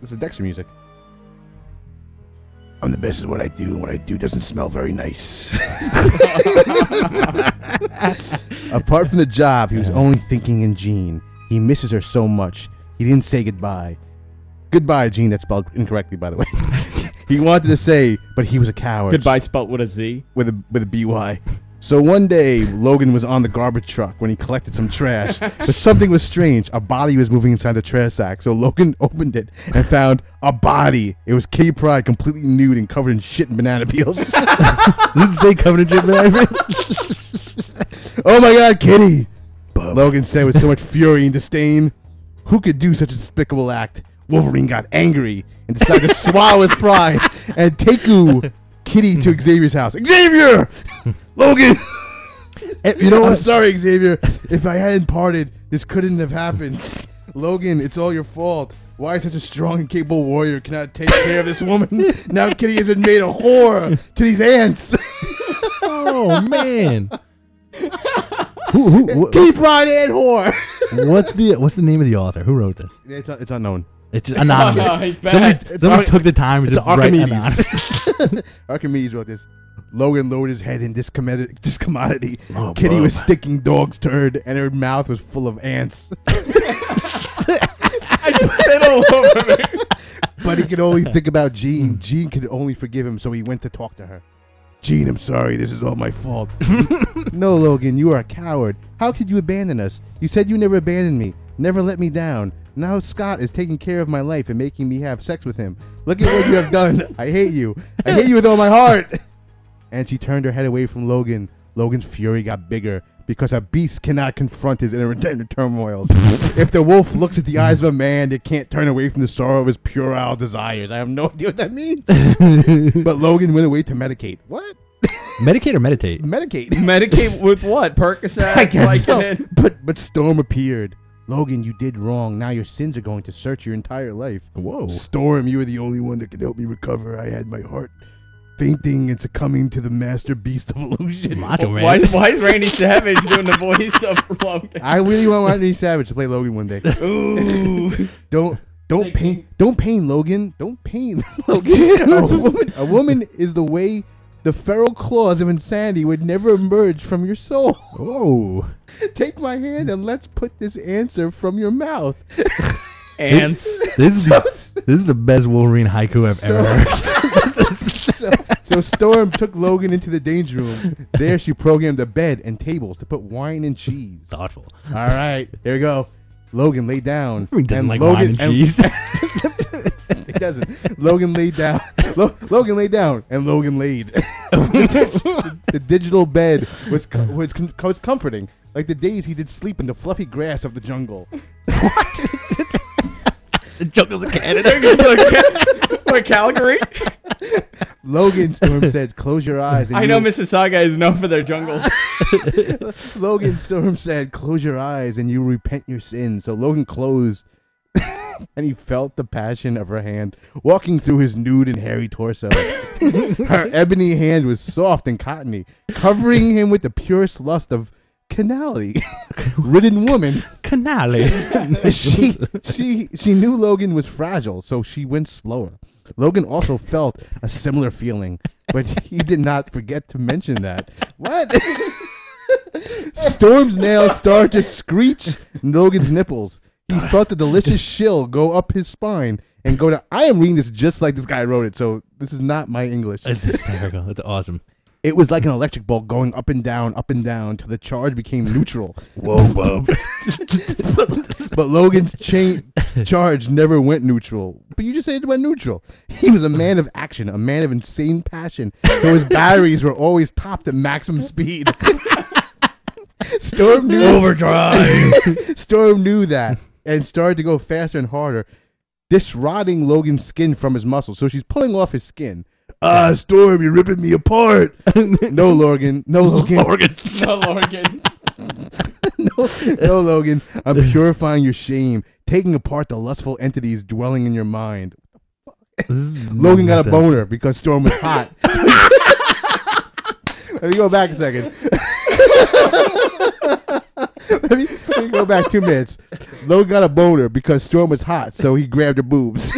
This is Dexter music. I'm the best at what I do, and what I do doesn't smell very nice. Apart from the job, he was only thinking in Jean. He misses her so much. He didn't say goodbye. Goodbye, Jean. That's spelled incorrectly, by the way. He wanted to say, but he was a coward. Goodbye spelled with a Z. With a B-Y. So one day, Logan was on the garbage truck when he collected some trash. But something was strange. A body was moving inside the trash sack. So Logan opened it and found a body. It was Kitty Pryde, completely nude and covered in shit and banana peels. Does it say covered in shit and banana peels? Oh my God, Kitty! Logan said with so much fury and disdain. Who could do such a despicable act? Wolverine got angry and decided to swallow his pride and take Kitty to Xavier's house. Xavier! Logan! You know what? I'm sorry, Xavier. If I hadn't parted, this couldn't have happened. Logan, it's all your fault. Why such a strong and capable warrior cannot take care of this woman? Now Kitty has been made a whore to these ants. Oh, man. Kitty Pryde and whore. What's the name of the author? Who wrote this? It's unknown. It's just anonymous. Somebody took the time to Archimedes. write anonymous. Archimedes wrote this. Logan lowered his head in discommodity. Oh, Kitty was sticking dog's turd, and her mouth was full of ants. I spit all over me. But he could only think about Jean. Jean could only forgive him, so he went to talk to her. Jean, I'm sorry. This is all my fault. No, Logan, you are a coward. How could you abandon us? You said you never abandoned me. Never let me down. Now Scott is taking care of my life and making me have sex with him. Look at what you have done. I hate you. I hate you with all my heart. and she turned her head away from Logan. Logan's fury got bigger because a beast cannot confront his inner turmoils. If the wolf looks at the eyes of a man, it can't turn away from the sorrow of his puerile desires. I have no idea what that means. But Logan went away to medicate. What? Medicate or meditate? Medicate. Medicate with what? Percocet? I guess so. Vicodin? But Storm appeared. Logan, you did wrong. Now your sins are going to search your entire life. Whoa. Storm, you were the only one that could help me recover. I had my heart fainting and succumbing to the master beast of illusion. Macho Man. Why is Randy Savage doing the voice of Logan? I really want Randy Savage to play Logan one day. Ooh. Don't pain Logan. Don't pain Logan. A woman is the way the feral claws of insanity would never emerge from your soul. Whoa. Take my hand and let's put this answer from your mouth. Ants. This is the best Wolverine haiku I've ever heard. So Storm took Logan into the danger room. There she programmed a bed and tables to put wine and cheese. Thoughtful. All right, there we go. Logan lay down. He doesn't like Logan, wine and cheese. He doesn't. Logan laid down. Logan laid down, and Logan laid. The digital bed was comforting, like the days he did sleep in the fluffy grass of the jungle. The jungle's in Canada. What, Calgary? Logan, Storm said, close your eyes. And I know Mississauga is known for their jungles. Logan, Storm said, close your eyes and you repent your sins. So Logan closed and he felt the passion of her hand walking through his nude and hairy torso. Her ebony hand was soft and cottony, covering him with the purest lust of canali. Ridden woman. Canali. She knew Logan was fragile, so she went slower. Logan also felt a similar feeling, but he did not forget to mention that. What? Storm's nails started to screech Logan's nipples. He felt the delicious chill go up his spine and go down. I am reading this just like this guy wrote it, so this is not my English. It's hysterical. It's awesome. It was like an electric bolt going up and down, till the charge became neutral. Whoa, bub. But Logan's charge never went neutral. But you just said it went neutral. He was a man of action, a man of insane passion, so his batteries were always topped at maximum speed. Storm knew Overdrive. Storm knew that and started to go faster and harder, disrodding Logan's skin from his muscles. So she's pulling off his skin. Storm, you're ripping me apart. No, Logan. No, Logan. No, Logan. No, Logan. I'm purifying your shame, taking apart the lustful entities dwelling in your mind. Logan got a boner because Storm was hot. Let me go back a second. Let me go back 2 minutes. Logan got a boner because Storm was hot, so he grabbed her boobs.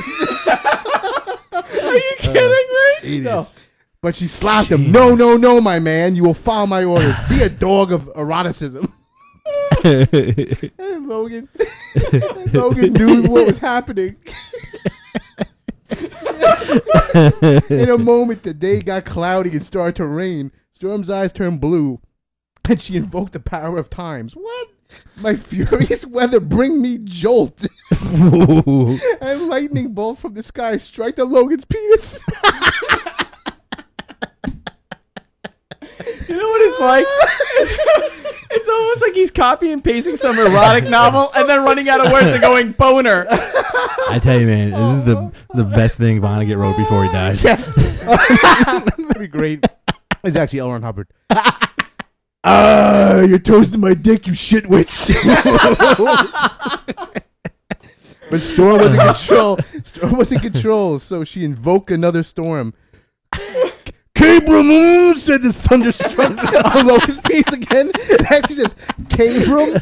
Are you kidding me? No. But she slapped him. No, my man. You will follow my orders. Be a dog of eroticism. And Logan knew what was happening. In a moment, the day got cloudy and started to rain. Storm's eyes turned blue, and she invoked the power of times. What? My furious weather bring me jolt. And lightning bolt from the sky strike the Logan's penis. You know what it's like? It's almost like he's copy and pasting some erotic novel and then running out of words and going boner. I tell you, man, this is the best thing Vonnegut wrote before he died. That'd be great. It's actually L. Ron Hubbard. You're toasting my dick, you shitwits. But Storm was in control. Storm was in control, so she invoked another storm. Cabrum, said the thunderstruck on Logan's piece again. It actually says Cabrum,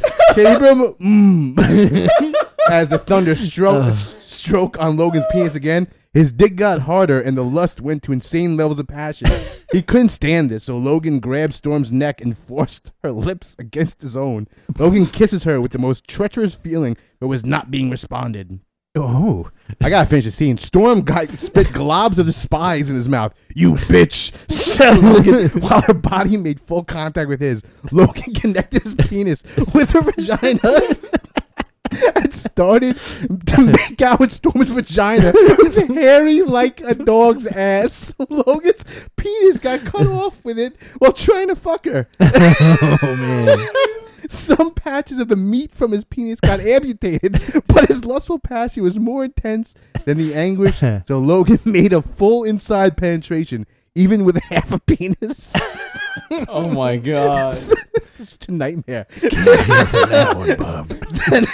as the thunder stroke on Logan's penis again. His dick got harder and the lust went to insane levels of passion. He couldn't stand this, so Logan grabbed Storm's neck and forced her lips against his own. Logan kisses her with the most treacherous feeling, but was not being responded. Oh. I gotta finish the scene. Storm spit globs of the spies in his mouth. You bitch, said Logan, while her body made full contact with his. Logan connected his penis with her vagina. started to make out with Storm's vagina with hairy like a dog's ass. Logan's penis got cut off with it while trying to fuck her. Oh, man. Some patches of the meat from his penis got amputated, but his lustful passion was more intense than the anguish, so Logan made a full inside penetration, even with half a penis. Oh my God. It's a nightmare. Then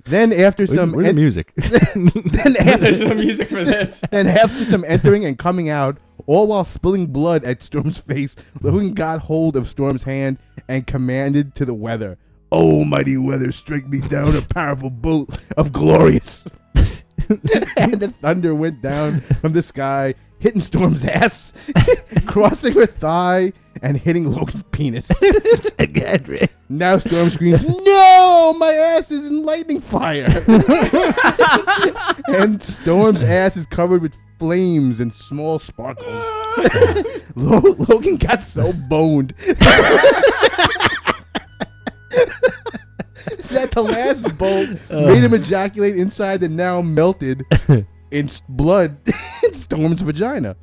Then after some where's the music? There's no music for this. Then after some entering and coming out, all while spilling blood at Storm's face, Logan got hold of Storm's hand and commanded to the weather, "Oh, mighty weather, strike me down a powerful bolt of glorious." And the thunder went down from the sky, hitting Storm's ass, crossing her thigh, and hitting Logan's penis. Now Storm screams, "No, my ass is in lightning fire." And Storm's ass is covered with flames and small sparkles. Logan got so boned that the last bolt made him ejaculate inside the now melted in blood in Storm's vagina.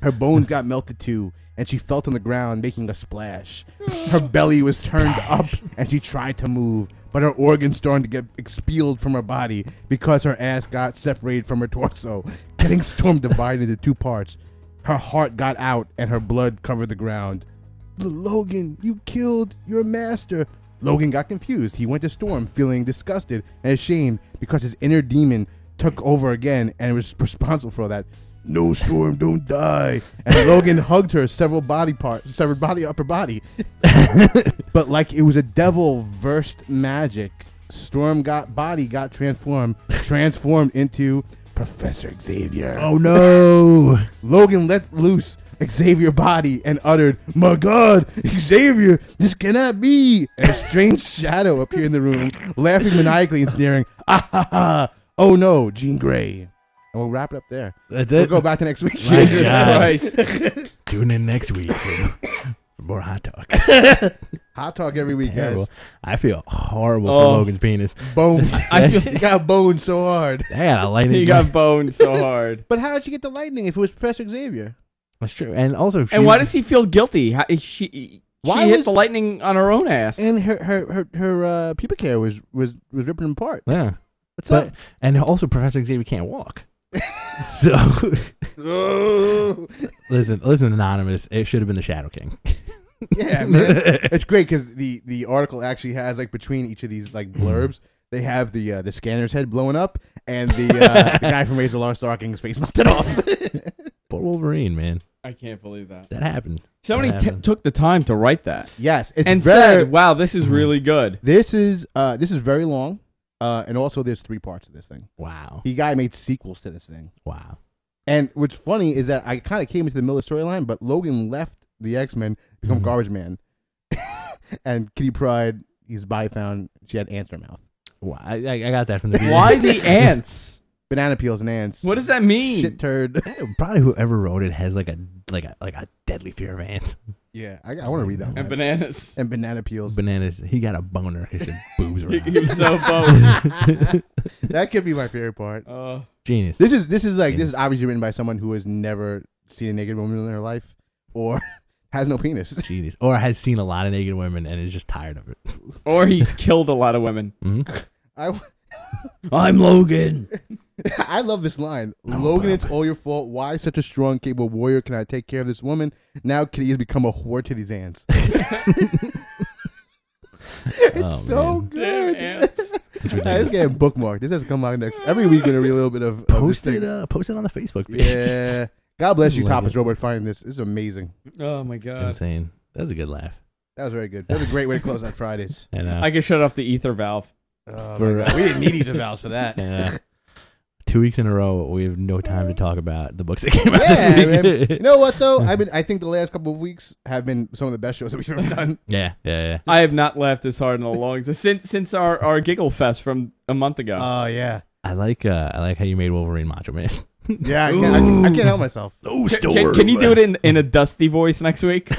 Her bones got melted too, and she felt on the ground making a splash. Her belly was turned up, and she tried to move, but her organs started to get expelled from her body because her ass got separated from her torso, getting Storm divided into two parts. Her heart got out, and her blood covered the ground. "Logan, you killed your master." Logan got confused. He went to Storm, feeling disgusted and ashamed because his inner demon took over again and was responsible for that. "No, Storm, don't die." And Logan hugged her severed upper body. But like it was a devil versed magic, Storm got transformed into Professor Xavier. Oh, no. Logan let loose Xavier's body and uttered, "My God, Xavier, this cannot be." And a strange shadow appeared in the room, laughing maniacally and sneering, "Ah ha ha, oh no, Jean Grey." And we'll wrap it up there. That's We'll it. go back to next week. Jesus Christ. Tune in next week for more hot talk. Hot talk every week, guys. Terrible. I feel horrible Oh. for Logan's penis. Bone. I feel He got boned so hard. I got a lightning. he got boned so hard. But how did you get the lightning if it was Professor Xavier? That's true. And also, And why does he feel guilty? She Why hit was- the lightning on her own ass. And her pubic hair was ripping him apart. Yeah. What's up? And also, Professor Xavier can't walk. So, Oh. listen, Anonymous. It should have been the Shadow King. Yeah, man. It's great because the article actually has like between each of these like blurbs, they have the scanner's head blowing up and the guy from Razor Lawrence Stark getting his face melted off. Poor Wolverine, man. I can't believe that. That happened. Somebody That happened. took the time to write that Yes, it's and very. said, "Wow, this is really good." This is very long, and also there's 3 parts of this thing. Wow. The guy made sequels to this thing. Wow. And what's funny is that I kind of came into the middle of the storyline, but Logan left the X-Men, become Garbage Man. And Kitty Pryde, his body found, she had ants in her mouth. Wow. I got that from the beginning. Why the ants? Banana peels and ants. What does that mean? Shit turd. Probably whoever wrote it has like a deadly fear of ants. Yeah, I want to read that one. And bananas. And banana peels. Bananas. He got a boner. His boobs He around. was so boned. That could be my favorite part. Genius. This is obviously written by someone who has never seen a naked woman in their life or has no penis. Genius. Or has seen a lot of naked women and is just tired of it. Or he's killed a lot of women. I'm Logan. I love this line. No, Logan, Bob. it's all your fault. Why such a strong, capable warrior cannot take care of this woman? Now Kitty has become a whore to these ants. It's so man. good. Damn ants. It's It's ridiculous. getting bookmarked. This has to come out next. Every week we're going to read a little bit of this Post thing. it on the Facebook page. Yeah. God bless you, Love Topless it. Robot, finding this. This is amazing. Oh my God. Insane. That was a good laugh. That was very good. That was a great way to close out Fridays. And I can shut off the ether valve. Oh, For- my God. We didn't need either valves for that. 2 weeks in a row, we have no time to talk about the books that came out Yeah, this man. week. You know what though? I think the last couple of weeks have been some of the best shows that we've ever done. Yeah. I have not laughed this hard in a long time since our Giggle Fest from a month ago. Oh yeah. I like how you made Wolverine Macho Man. Yeah, I can't help myself. Oh, Can you do it in a dusty voice next week?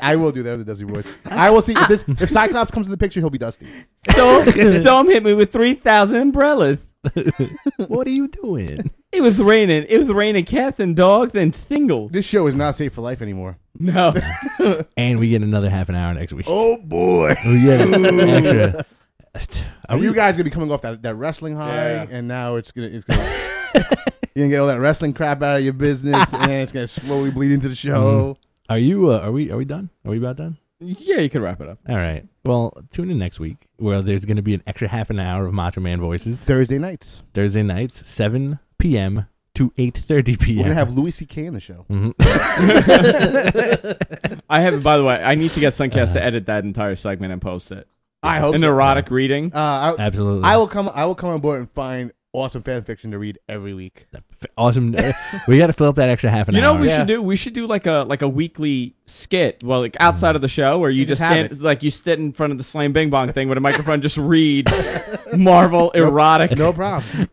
I will do that with the Dusty voice. I will see if Cyclops comes in the picture, he'll be Dusty. Storm hit me with 3,000 umbrellas. What are you doing? It was raining. It was raining cats and dogs and singles. This show is not safe for life anymore. No. And we get another half an hour next week. Oh boy. We get extra. You guys gonna be coming off that wrestling high, and now it's gonna you're gonna get all that wrestling crap out of your business, and it's gonna slowly bleed into the show. Are you? Are we done? Are we about done? Yeah, you can wrap it up. All right. Well, tune in next week where there's going to be an extra half an hour of Macho Man voices. Thursday nights, 7 p.m. to 8:30 p.m. We're gonna have Louis C.K. in the show. I have. By the way, I need to get Suncast to edit that entire segment and post it. I hope an erotic reading. Absolutely. I will come on board and find awesome fan fiction to read every week. Awesome. We got to fill up that extra half an hour. You know what we should do? We should do like a weekly skit, well, like outside of the show, where you just stand, like you sit in front of the Slam Bing Bong thing with a microphone, just read Marvel erotic. No problem.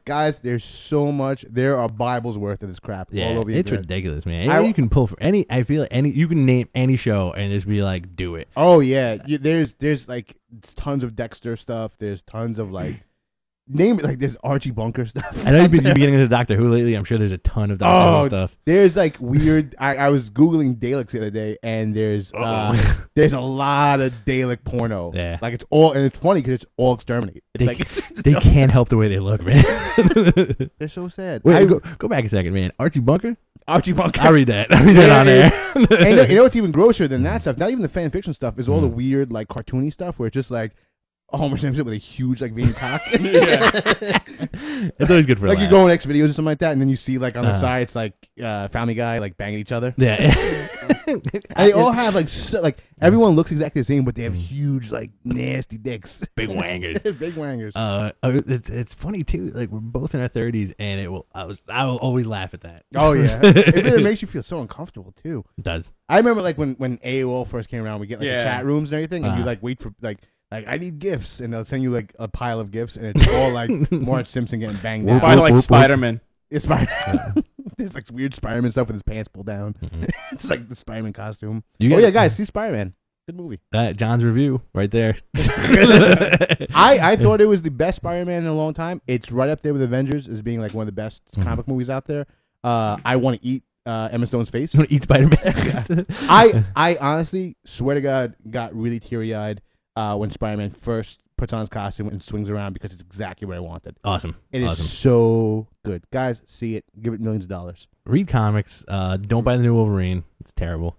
Guys. There's so much. There are Bibles worth of this crap all over the internet. Ridiculous, man. You can pull for any. I feel like you can name any show and just be like, do it. Oh yeah. There's like tons of Dexter stuff. There's tons of like. Name it, like there's Archie Bunker stuff. I know you've been getting into Doctor Who lately. I'm sure there's a ton of Doctor Who stuff. There's like weird. I was googling Daleks the other day, and there's a lot of Dalek porno. Yeah, like it's all, and it's funny because it's all exterminate. It's they can't help the way they look, man. They're so sad. Wait, go back a second, man. Archie Bunker. I read that. I read that on air. And you know what's even grosser than that stuff? Not even the fan fiction stuff. Is all the weird like cartoony stuff where it's just like. Homer Simpson with a huge like veiny cock. It's always good for like you go on X videos or something like that, and then you see like on the side it's like Family Guy like banging each other. Yeah, and they all have like everyone looks exactly the same, but they have huge like nasty dicks, big wangers, big wangers. It's funny too. Like we're both in our 30s, and I will always laugh at that. Oh yeah, it makes you feel so uncomfortable too. It does. I remember like when AOL first came around, we get like the chat rooms and everything, and you like wait for like I need gifts, and they'll send you like a pile of gifts, and it's all like Marge Simpson getting banged out. By like Spider-Man. It's There's like weird Spider-Man stuff with his pants pulled down. It's like the Spider-Man costume. Guys, see Spider-Man. Good movie. John's review right there. I thought it was the best Spider-Man in a long time. It's right up there with Avengers as being like one of the best comic movies out there. I want to eat Emma Stone's face. You want to eat Spider-Man? I honestly swear to God got really teary-eyed when Spider-Man first puts on his costume and swings around because it's exactly what I wanted. Awesome. It is so good. Guys, see it. Give it millions of dollars. Read comics. Don't buy the new Wolverine. It's terrible.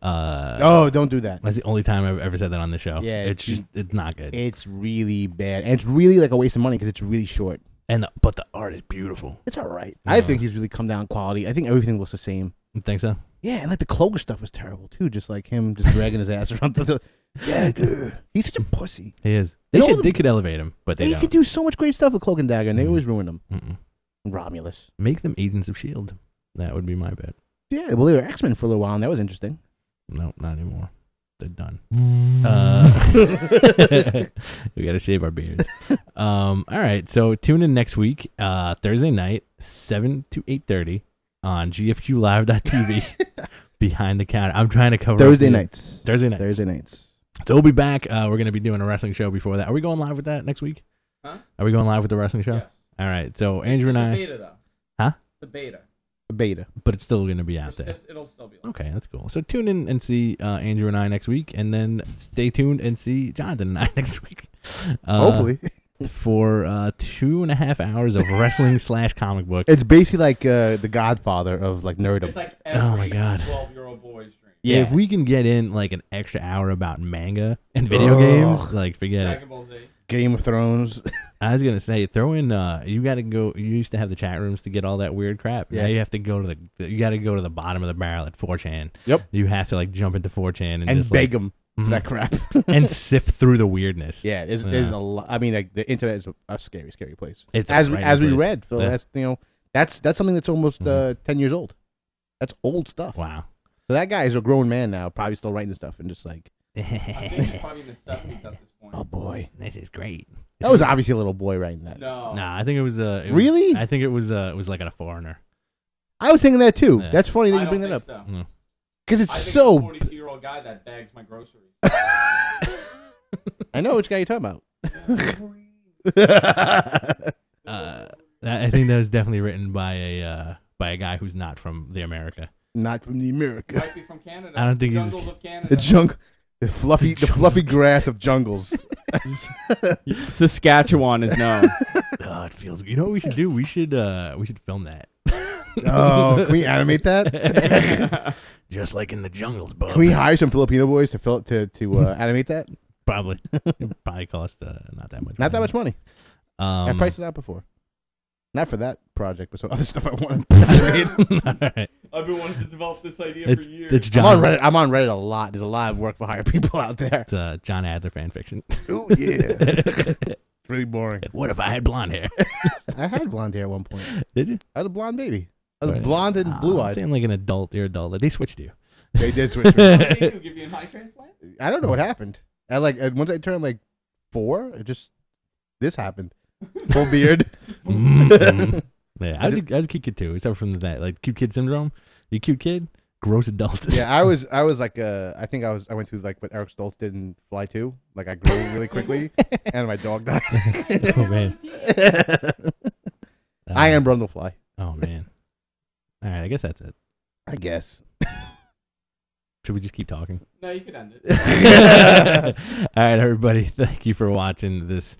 Don't do that. That's the only time I've ever said that on the show. Yeah, it's not good. It's really bad. And it's really like a waste of money because it's really short. But the art is beautiful. It's all right. I think he's really come down quality. I think everything looks the same. You think so? Yeah, and like the Cloak stuff was terrible too. Just like him just dragging his ass around the Dagger. He's such a pussy. He is. They could elevate him, but they don't. Could do so much great stuff with Cloak and Dagger, and they always ruin him. Romulus. Make them agents of S.H.I.E.L.D. That would be my bet. Yeah, well, they were X-Men for a little while, and that was interesting. No, not anymore. They're done. We got to shave our beards. All right, so tune in next week, Thursday night, 7 to 8:30 on GFQLive.tv. Behind the Counter. I'm trying to cover Thursday nights. Thursday nights. So we'll be back. We're going to be doing a wrestling show before that. Are we going live with that next week? Huh? Are we going live with the wrestling show? Yes. All right. So Andrew and I. It's a beta, though. Huh? It's a beta. A beta. But it's still going to be out there. It'll still be live. Okay, that's cool. So tune in and see Andrew and I next week, and then stay tuned and see Jonathan and I next week. Hopefully. For 2.5 hours of wrestling / comic book. It's basically like the Godfather of like nerdom. It's like every 12-year-old boy's dream. Yeah. If we can get in like an extra hour about manga and video games, like forget Dragon Ball Z. Game of Thrones. I was gonna say throw in. You got to go. You used to have the chat rooms to get all that weird crap. Yeah. Now you have to go to you got to go to the bottom of the barrel at 4chan. Yep. You have to like jump into 4chan and just beg them for that crap and sift through the weirdness. Yeah, there's a lot. I mean, like the internet is a scary place. It's as we read, Phil. Yeah. That's something that's almost 10 years old. That's old stuff. Wow. So that guy is a grown man now, probably still writing this stuff and just like. I think he's probably in the 70s at this point. Oh boy, this is great. That was obviously a little boy writing that. No. Nah, I think it was Really? I think it was like a foreigner. I was thinking that too. Yeah. That's funny that I you bring don't that up. think so. No. Because I it's think so. it's a 42-year-old guy that bags my groceries. I know which guy you're talking about. I think that was definitely written by a guy who's not from the America. Not from the America. Might be from Canada. I don't think he's- Jungles of Canada. The fluffy grass of jungles. Saskatchewan is known. Oh, it feels. You know what we should do? We should film that. Oh, can we animate that? Just like in the jungles, bud. Can we hire some Filipino boys to animate that? Probably. It'd probably cost not that much. Not that much money. I priced it out before. Not for that project, but some other stuff I wanted to animate. All right. I've been wanting to develop this idea for years. It's I'm John. on Reddit. I'm on Reddit a lot. There's a lot of work for hire people out there. It's John Adler fan fiction. Oh yeah, it's really boring. What if I had blonde hair? I had blonde hair at one point. Did you? I was a blonde baby. I was Right. blonde and I'm blue-eyed. saying like an adult. You're adult. Like, they switched you. They did switch. What did they do? Give you a high transplant? I don't know what happened. Once I turned like 4, this happened. Full beard. Mm. Yeah, I was a cute kid too. Except from that, like cute kid syndrome. You cute kid, gross adult. Yeah, I was like I went through like what Eric Stoltz did in Fly 2. Like I grew really quickly, and my dog died. Oh man. I am Brundlefly. Oh man. All right, I guess that's it. I guess. Should we just keep talking? No, you can end it. All right, everybody. Thank you for watching this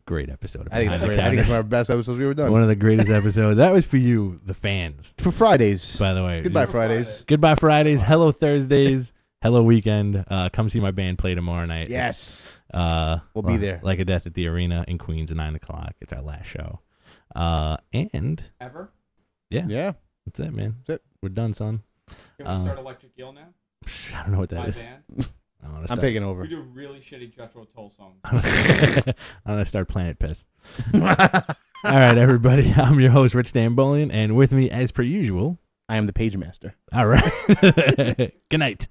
great episode of I think Behind it's the great. I think Counter. it's one of our best episodes we've ever done. One of the greatest episodes. That was for you, the fans. For Fridays. By the way. Goodbye Fridays. Goodbye Fridays. Hello Thursdays. Hello weekend. Come see my band play tomorrow night. Yes. We'll be there. Like a Death at the Arena in Queens at 9:00. It's our last show. And Ever? Yeah. that's it, man. That's it. We're done, son. Can we start Electric Eel now? I don't know what that My is. band? I'm taking over. We do really shitty Jethro Tull songs. I'm gonna start Planet Piss. All right, everybody. I'm your host, Rich Stambolian, and with me, as per usual, I am the page master. all right. Good night.